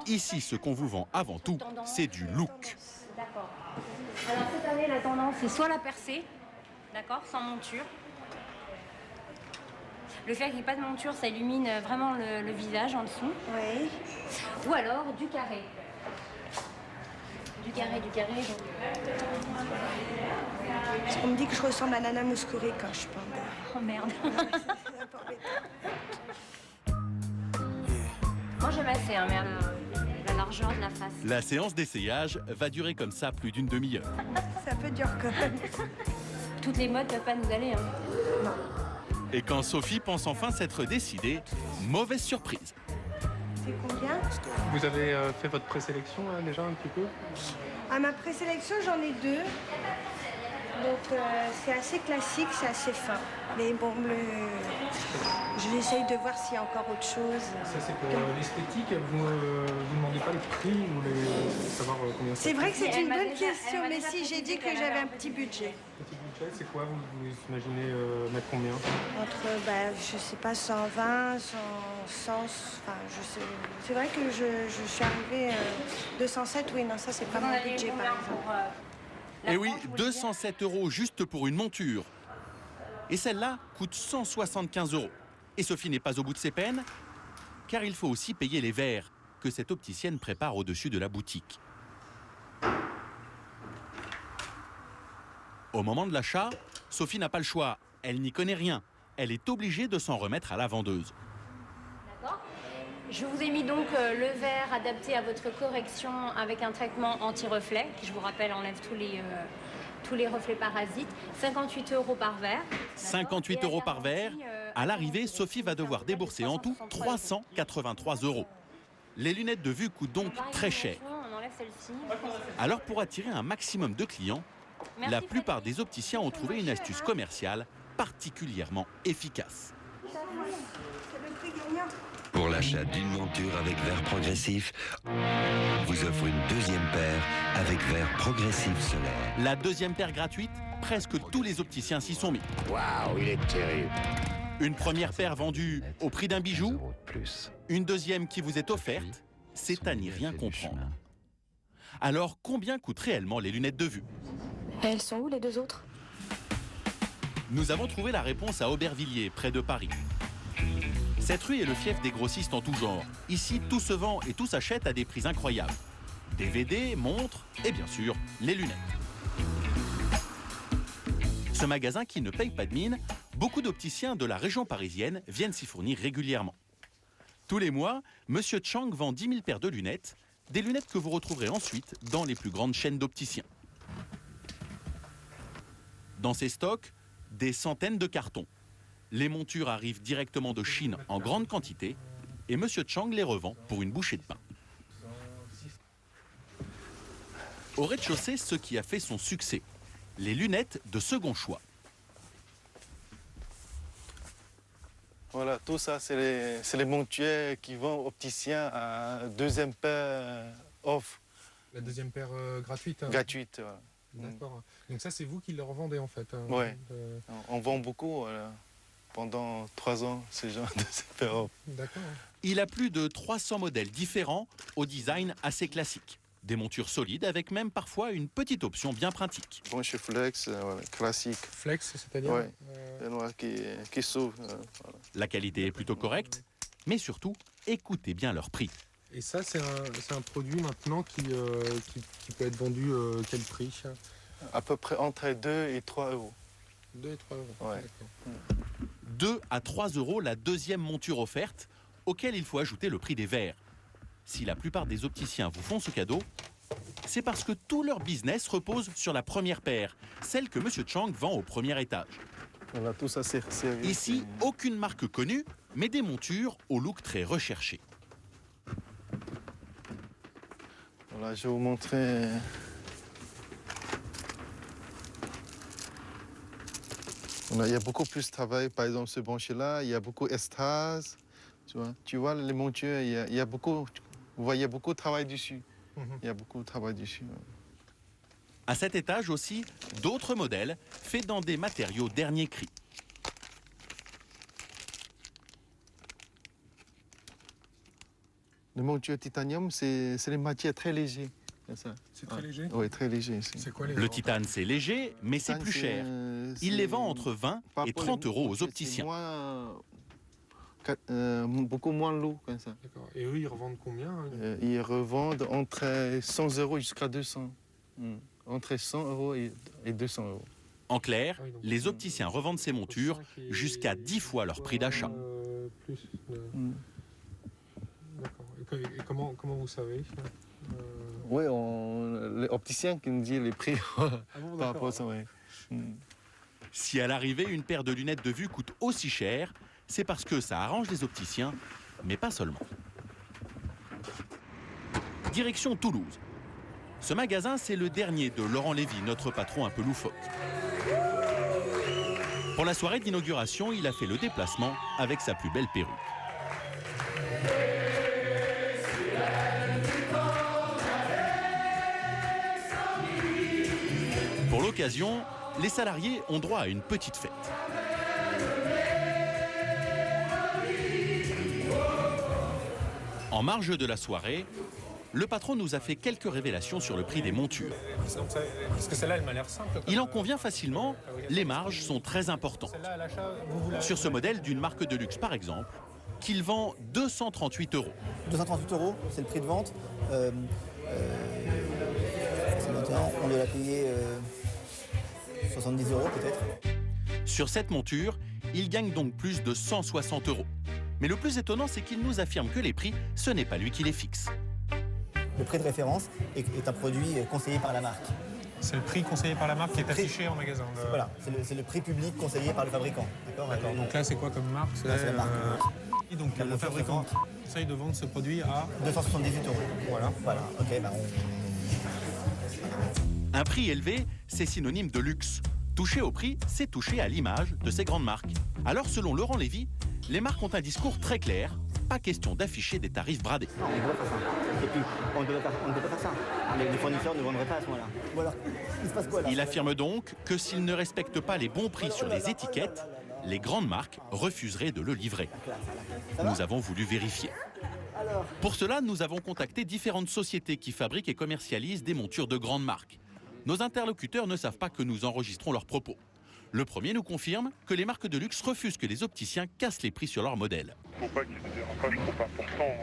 Ici, ce qu'on vous vend avant tout, c'est du look. D'accord. Alors cette année, la tendance, c'est soit la percée, d'accord, sans monture. Le fait qu'il n'y ait pas de monture, ça illumine vraiment le visage en dessous. Oui. Ou alors du carré. Du carré. Donc... Parce qu'on me dit que je ressemble à Nana Mouskouri quand je parle. Oh merde. peu embêtant. Moi j'aime assez, hein, mais la largeur de la face. La séance d'essayage va durer comme ça plus d'une demi-heure. C'est un peu dur quand même. Toutes les modes peuvent pas nous aller. Hein. Non. Et quand Sophie pense enfin s'être décidée, mauvaise surprise. C'est combien? Vous avez fait votre présélection déjà un petit peu? À ma présélection, j'en ai 2. Donc c'est assez classique, c'est assez fin. Mais bon, je vais essayer de voir s'il y a encore autre chose. Ça c'est pour l'esthétique, vous demandez pas le prix ou savoir combien ça C'est vrai que c'est une bonne déjà- question, elle m'a mais déjà si fait j'ai dire dit que qu'elle j'avais avait un un petit budget. Petit budget, c'est quoi? Vous imaginez mettre combien? Entre, je sais pas, 120, 100, enfin, je sais. C'est vrai que je suis arrivée 207, oui, non, ça c'est pas Vous en mon avez budget, combien par exemple. pour, Et oui, 207 € juste pour une monture. Et celle-là coûte 175 €. Et Sophie n'est pas au bout de ses peines, car il faut aussi payer les verres que cette opticienne prépare au-dessus de la boutique. Au moment de l'achat, Sophie n'a pas le choix. Elle n'y connaît rien. Elle est obligée de s'en remettre à la vendeuse. D'accord. Je vous ai mis donc le verre adapté à votre correction avec un traitement anti-reflet, qui je vous rappelle enlève tous les reflets parasites. 58 € par verre. 58 € par verre. À l'arrivée, Sophie va devoir débourser en tout 383 €. Les lunettes de vue coûtent donc très cher. On enlève celle-ci. Alors pour attirer un maximum de clients, la plupart des opticiens ont trouvé une astuce commerciale particulièrement efficace. C'est le prix gagnant. Pour l'achat d'une monture avec verre progressif, vous offre une deuxième paire avec verre progressif solaire. La deuxième paire gratuite, presque tous les opticiens s'y sont mis. Waouh, il est terrible. Une première paire vendue au prix d'un bijou, une deuxième qui vous est offerte, c'est à n'y rien comprendre. Alors combien coûtent réellement les lunettes de vue? Elles sont où les deux autres? Nous avons trouvé la réponse à Aubervilliers, près de Paris. Cette rue est le fief des grossistes en tout genre. Ici, tout se vend et tout s'achète à des prix incroyables. DVD, montres et bien sûr, les lunettes. Ce magasin qui ne paye pas de mine, beaucoup d'opticiens de la région parisienne viennent s'y fournir régulièrement. Tous les mois, Monsieur Chang vend 10 000 paires de lunettes, des lunettes que vous retrouverez ensuite dans les plus grandes chaînes d'opticiens. Dans ces stocks, des centaines de cartons. Les montures arrivent directement de Chine en grande quantité et Monsieur Chang les revend pour une bouchée de pain. Au rez-de-chaussée, ce qui a fait son succès, les lunettes de second choix. Voilà, tout ça, c'est les montures qui vont aux opticiens à deuxième paire off. La deuxième paire gratuite. Gratuite, voilà. D'accord. Donc ça, c'est vous qui le revendez en fait. Oui. On vend beaucoup pendant 3 ans, ces gens de ces paires off. D'accord. Il a plus de 300 modèles différents au design assez classique. Des montures solides avec même parfois une petite option bien pratique. Bon, chez Flex, voilà, classique. Flex, c'est-à-dire Oui, le noir qui s'ouvre. Voilà. La qualité est plutôt correcte, mais surtout, écoutez bien leur prix. Et ça, c'est un produit maintenant qui peut être vendu quel prix? À peu près entre 2 et 3 euros. 2 et 3 euros. Ouais. 2 à 3 € la deuxième monture offerte, auquel il faut ajouter le prix des verres. Si la plupart des opticiens vous font ce cadeau, c'est parce que tout leur business repose sur la première paire, celle que Monsieur Chang vend au premier étage. Voilà, tout ça, c'est sérieux. Ici, aucune marque connue, mais des montures au look très recherché. Voilà, je vais vous montrer. Voilà, il y a beaucoup plus de travail. Par exemple, ce branché-là, il y a beaucoup d'estrase. Tu vois, les montures, il y a beaucoup. Vous voyez, beaucoup de travail dessus. Il y a beaucoup de travail dessus. À cet étage aussi, d'autres modèles faits dans des matériaux dernier cri. Les montures titanium, c'est les matières très légères. C'est très léger? Oui, très léger. C'est quoi les Le titane, c'est léger, mais c'est plus cher. Il les vend entre 20 et 30 € aux opticiens. Beaucoup moins lourd comme ça. D'accord. Et eux, ils revendent combien? Ils revendent entre 100 € jusqu'à 200. Entre 100 € et 200 €. En clair, les opticiens revendent ces montures jusqu'à 10 fois leur prix d'achat. D'accord. Et comment vous savez Oui, les opticiens qui nous disent les prix par rapport à ça. Oui. Si à l'arrivée, une paire de lunettes de vue coûte aussi cher, c'est parce que ça arrange les opticiens, mais pas seulement. Direction Toulouse. Ce magasin, c'est le dernier de Laurent Lévy, notre patron un peu loufoque. Pour la soirée d'inauguration, il a fait le déplacement avec sa plus belle perruque. Pour l'occasion, les salariés ont droit à une petite fête. En marge de la soirée, le patron nous a fait quelques révélations sur le prix des montures. Parce que celle-là, elle m'a l'air simple. Il en convient facilement, les marges sont très importantes. Sur ce modèle d'une marque de luxe par exemple, qu'il vend 238 €. 238 €, c'est le prix de vente. Maintenant, on doit la payer 70 € peut-être. Sur cette monture, il gagne donc plus de 160 €. Mais le plus étonnant, c'est qu'il nous affirme que les prix, ce n'est pas lui qui les fixe. Le prix de référence est un produit conseillé par la marque. C'est le prix conseillé par la marque qui est affiché en magasin. Voilà, c'est le prix public conseillé par le fabricant. D'accord. Donc là, c'est quoi comme marque? Là, c'est la marque. Et donc le fabricant essaye de vendre ce produit à 278 €. Voilà. Ok, Un prix élevé, c'est synonyme de luxe. Toucher au prix, c'est toucher à l'image de ces grandes marques. Alors, selon Laurent Lévy, les marques ont un discours très clair. Pas question d'afficher des tarifs bradés. Non, on ne peut pas faire ça. Et puis, on ne peut pas faire ça. Les fournisseurs ne vendraient pas à ce moment-là. Voilà. Il se passe quoi là? Il affirme donc que s'ils ne respectent pas les bons prix sur les étiquettes, les grandes marques refuseraient de le livrer. Nous avons voulu vérifier. Pour cela, nous avons contacté différentes sociétés qui fabriquent et commercialisent des montures de grandes marques. Nos interlocuteurs ne savent pas que nous enregistrons leurs propos. Le premier nous confirme que les marques de luxe refusent que les opticiens cassent les prix sur leurs modèles. Il ne faut pas qu'il y ait des dérapages trop importants.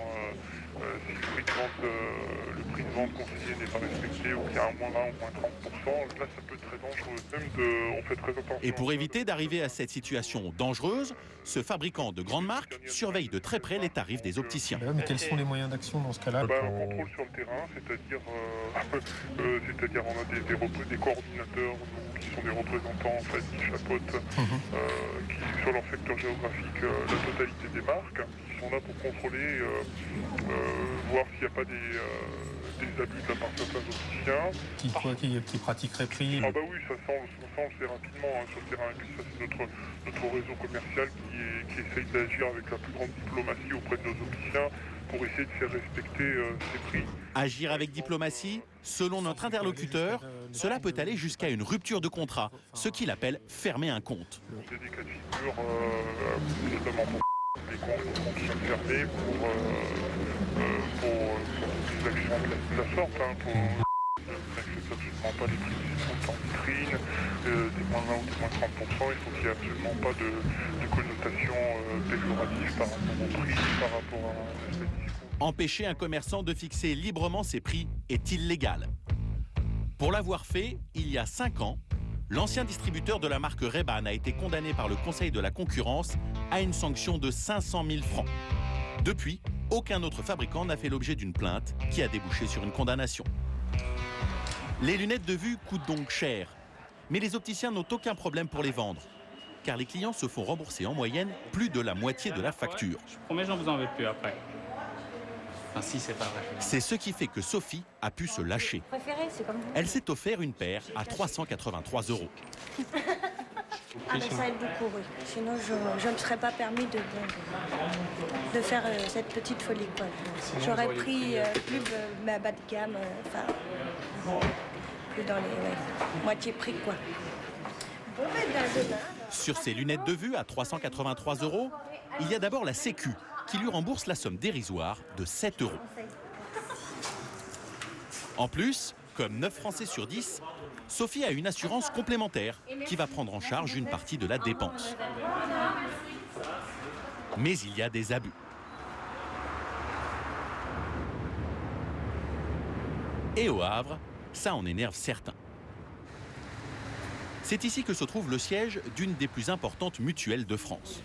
Si le prix de vente conseillé n'est pas respecté ou qu'il y a un moins 20 ou moins 30%, là ça peut être très dangereux. On fait très attention. Et pour éviter d'arriver à cette situation dangereuse, ce fabricant de grandes marques surveille de très près les tarifs des opticiens. Mais quels sont les moyens d'action dans ce cas-là? On contrôle sur le terrain, c'est-à-dire on a des coordinateurs qui sont des représentants en fait, qui chapeautent qui, sur leur secteur géographique la totalité des marques. Ils sont là pour contrôler, voir s'il n'y a pas des abus de la part de certains opticiens. Qui pratiqueraient prix. Ah bah oui, ça on le sait rapidement sur le terrain. Et puis ça c'est notre réseau commercial qui essaye d'agir avec la plus grande diplomatie auprès de nos opticiens pour essayer de faire respecter ces prix. Agir avec diplomatie, selon notre interlocuteur, cela peut aller jusqu'à une rupture de contrat, ce qu'il appelle fermer un compte. Il y a des cas de figure, notamment pour les comptes sont fermés pour des actions de la sorte. Pour n'accepte absolument pas les prix qui sont en vitrine, des moins 20 ou des moins 30%. Il faut qu'il n'y ait absolument pas de connotation péjorative par rapport au prix, par rapport à cette discours. Empêcher un commerçant de fixer librement ses prix est illégal. Pour l'avoir fait, il y a 5 ans, l'ancien distributeur de la marque Ray-Ban a été condamné par le Conseil de la concurrence à une sanction de 500 000 francs. Depuis, aucun autre fabricant n'a fait l'objet d'une plainte qui a débouché sur une condamnation. Les lunettes de vue coûtent donc cher, mais les opticiens n'ont aucun problème pour les vendre, car les clients se font rembourser en moyenne plus de la moitié de la facture. Je promets, j'en vous en veux plus après. Enfin, si, c'est pas vrai. C'est ce qui fait que Sophie a pu se lâcher. Préféré, c'est comme vous. Elle s'est offert une paire à 383 €. Ah ben ça aide beaucoup, oui. Sinon, je ne me serais pas permis de faire cette petite folie, quoi. J'aurais pris plus bas de gamme, plus dans les moitié prix, quoi. Bon, ben, demain. Sur ces lunettes de vue à 383 €, il y a d'abord la Sécu, qui lui rembourse la somme dérisoire de 7 €. En plus, comme 9 Français sur 10, Sophie a une assurance complémentaire qui va prendre en charge une partie de la dépense. Mais il y a des abus. Et au Havre, ça en énerve certains. C'est ici que se trouve le siège d'une des plus importantes mutuelles de France.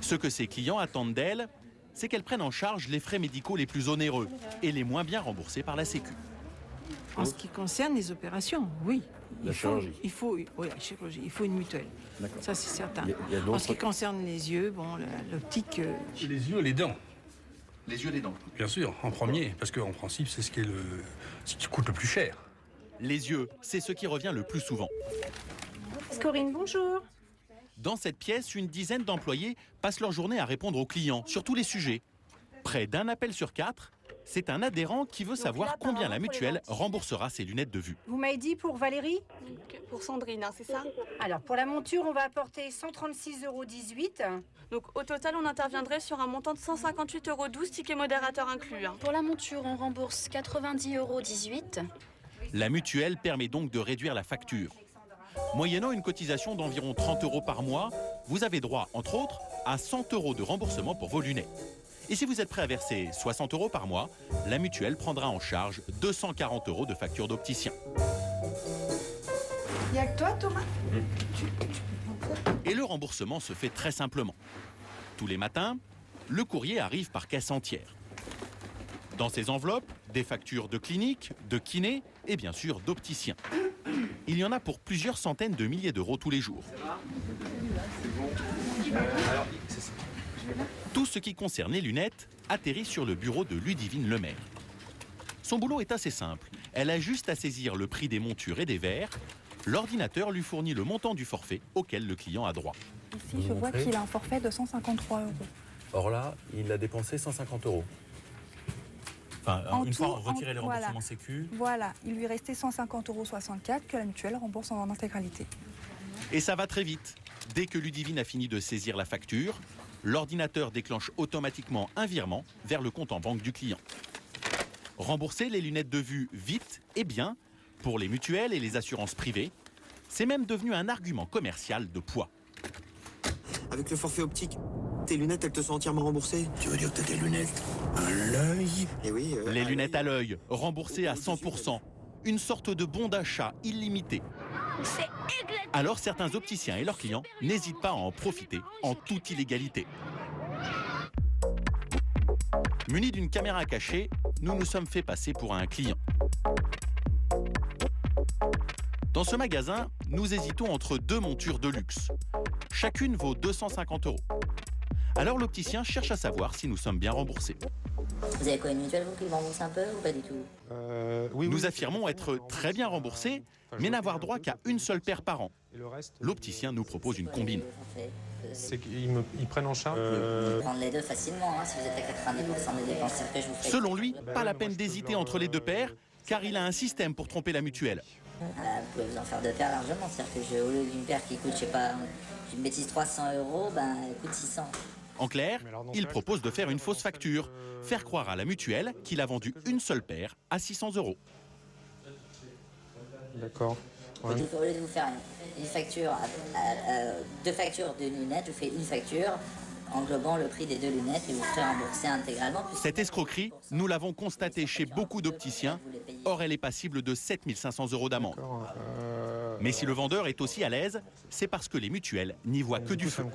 Ce que ses clients attendent d'elle, c'est qu'elle prenne en charge les frais médicaux les plus onéreux et les moins bien remboursés par la Sécu. En ce qui concerne les opérations, oui. La chirurgie. Il faut une mutuelle. Ça, c'est certain. Il y a en ce qui concerne les yeux, bon, l'optique... Les yeux, les dents. Les yeux, les dents. Bien sûr, en premier, parce qu'en principe, c'est ce qui coûte le plus cher. Les yeux, c'est ce qui revient le plus souvent. Corinne, bonjour. Dans cette pièce, une dizaine d'employés passent leur journée à répondre aux clients sur tous les sujets. Près d'un appel sur 4, c'est un adhérent qui veut savoir combien la mutuelle remboursera ses lunettes de vue. Vous m'avez dit pour Valérie? Pour Sandrine, hein, c'est ça? Alors, pour la monture, on va apporter 136,18 €. Donc au total, on interviendrait sur un montant de 158,12 €, ticket modérateur inclus. Hein. Pour la monture, on rembourse 90,18 €. La mutuelle permet donc de réduire la facture. Moyennant une cotisation d'environ 30 € par mois, vous avez droit, entre autres, à 100 € de remboursement pour vos lunettes. Et si vous êtes prêt à verser 60 € par mois, la mutuelle prendra en charge 240 € de facture d'opticien. Il n'y a que toi, Thomas? Et le remboursement se fait très simplement. Tous les matins, le courrier arrive par caisse entière. Dans ces enveloppes, des factures de clinique, de kiné et bien sûr d'opticien. Il y en a pour plusieurs centaines de milliers d'euros tous les jours. Tout ce qui concerne les lunettes atterrit sur le bureau de Ludivine Lemaire. Son boulot est assez simple. Elle a juste à saisir le prix des montures et des verres. L'ordinateur lui fournit le montant du forfait auquel le client a droit. Ici, je vois qu'il a un forfait de 153 €. Or là, il a dépensé 150 €. Enfin, une fois retiré les remboursements sécu. Voilà, il lui restait 150,64 € que la mutuelle rembourse en intégralité. Et ça va très vite. Dès que Ludivine a fini de saisir la facture, l'ordinateur déclenche automatiquement un virement vers le compte en banque du client. Rembourser les lunettes de vue vite et bien, pour les mutuelles et les assurances privées, c'est même devenu un argument commercial de poids. Avec le forfait optique, tes lunettes, elles te sont entièrement remboursées? Tu veux dire que t'as des lunettes à l'œil? Eh oui. Les lunettes à l'œil, remboursées à 100%. Une sorte de bon d'achat illimité. Alors certains opticiens et leurs clients n'hésitent pas à en profiter en toute illégalité. Munis d'une caméra cachée, nous nous sommes fait passer pour un client. Dans ce magasin, nous hésitons entre deux montures de luxe. Chacune vaut 250 €. Alors l'opticien cherche à savoir si nous sommes bien remboursés. Vous avez quoi, une mutuelle, vous, qui vous rembourse un peu ou pas du tout? Nous affirmons être très bien remboursés, mais n'avoir droit qu'à une seule paire par an. L'opticien nous propose une combine. C'est qu'ils prennent en charge Prendre les deux facilement, hein, si vous êtes à 90% des dépenses, c'est ce que je vous fais. Selon lui, pas la peine d'hésiter entre les deux paires, car il a un système pour tromper la mutuelle. Vous pouvez vous en faire deux paires largement, c'est-à-dire que au lieu d'une paire qui coûte, je sais pas, une bêtise 300 €, ben, elle coûte 600. En clair, il propose de faire une fausse facture, faire croire à la mutuelle qu'il a vendu une seule paire à 600 €. D'accord. Au lieu de vous faire une facture, deux factures de lunettes, je vous fais une facture englobant le prix des deux lunettes et vous ferez rembourser intégralement. Cette escroquerie, nous l'avons constatée chez beaucoup d'opticiens. Or, elle est passible de 7 500 € d'amende. Mais si le vendeur est aussi à l'aise, c'est parce que les mutuelles n'y voient que du feu.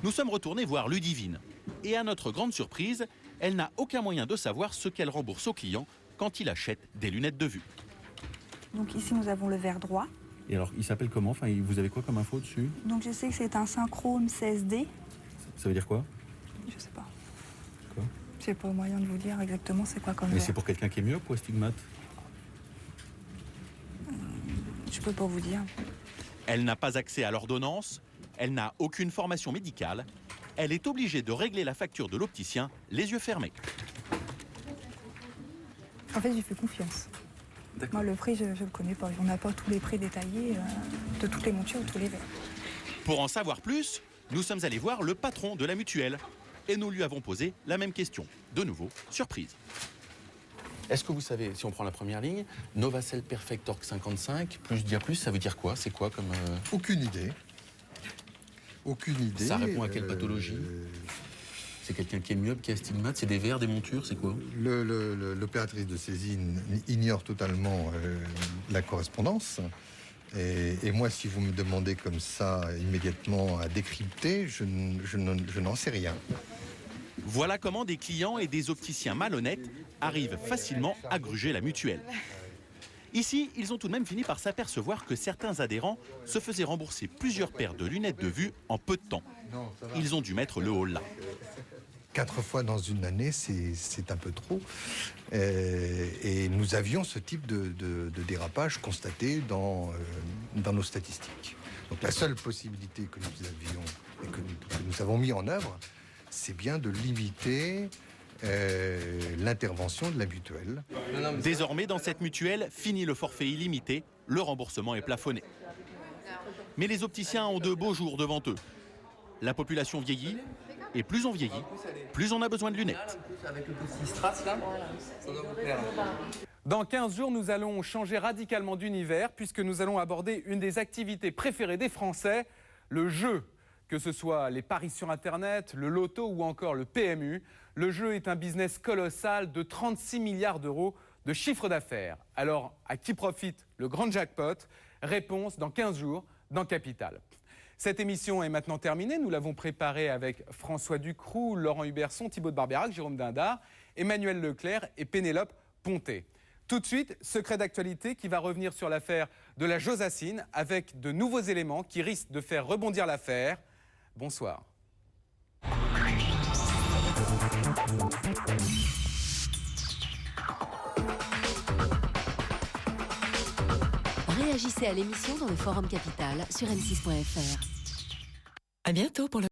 Nous sommes retournés voir Ludivine. Et à notre grande surprise, elle n'a aucun moyen de savoir ce qu'elle rembourse au client quand il achète des lunettes de vue. Donc ici, nous avons le verre droit. Et alors, il s'appelle comment? Enfin, vous avez quoi comme info dessus? Donc je sais que c'est un synchrome 16D. Ça veut dire quoi? Je sais pas. Quoi? J'ai pas moyen de vous dire exactement c'est quoi comme Mais verre. c'est pour quelqu'un qui est myope ou astigmate? Je peux pas vous dire. Elle n'a pas accès à l'ordonnance, elle n'a aucune formation médicale, elle est obligée de régler la facture de l'opticien les yeux fermés. En fait, j'ai fait confiance. Moi, le prix, je le connais pas. On n'a pas tous les prix détaillés de toutes les montures ou tous les verres. Pour en savoir plus, nous sommes allés voir le patron de la mutuelle. Et nous lui avons posé la même question. De nouveau, surprise. Est-ce que vous savez, si on prend la première ligne, Novacell Perfect Torque 55, plus Dia Plus, ça veut dire quoi? C'est quoi comme... Aucune idée. Aucune idée. Ça répond à quelle pathologie? C'est quelqu'un qui est myope, qui a astigmate, c'est des verres, des montures, c'est quoi? L'opératrice de saisine ignore totalement la correspondance. Et moi, si vous me demandez comme ça immédiatement à décrypter, je n'en sais rien. Voilà comment des clients et des opticiens malhonnêtes arrivent facilement à gruger la mutuelle. Ici, ils ont tout de même fini par s'apercevoir que certains adhérents se faisaient rembourser plusieurs paires de lunettes de vue en peu de temps. Ils ont dû mettre le haut là. 4 fois dans une année, c'est un peu trop. Et nous avions ce type de dérapage constaté dans nos statistiques. Donc la seule possibilité que nous avions et que nous avons mis en œuvre, c'est bien de limiter l'intervention de la mutuelle. Désormais, dans cette mutuelle, fini le forfait illimité, le remboursement est plafonné. Mais les opticiens ont de beaux jours devant eux. La population vieillit, et plus on vieillit, plus on a besoin de lunettes. Dans 15 jours, nous allons changer radicalement d'univers puisque nous allons aborder une des activités préférées des Français, le jeu. Que ce soit les paris sur Internet, le loto ou encore le PMU, le jeu est un business colossal de 36 milliards d'euros de chiffre d'affaires. Alors, à qui profite le grand jackpot? Réponse dans 15 jours dans Capital. Cette émission est maintenant terminée. Nous l'avons préparée avec François Ducroux, Laurent Huberson, Thibaut de Barberac, Jérôme Dindar, Emmanuel Leclerc et Pénélope Ponté. Tout de suite, secret d'actualité qui va revenir sur l'affaire de la Josacine avec de nouveaux éléments qui risquent de faire rebondir l'affaire. Bonsoir. Réagissez à l'émission dans le Forum Capital sur m6.fr. À bientôt pour le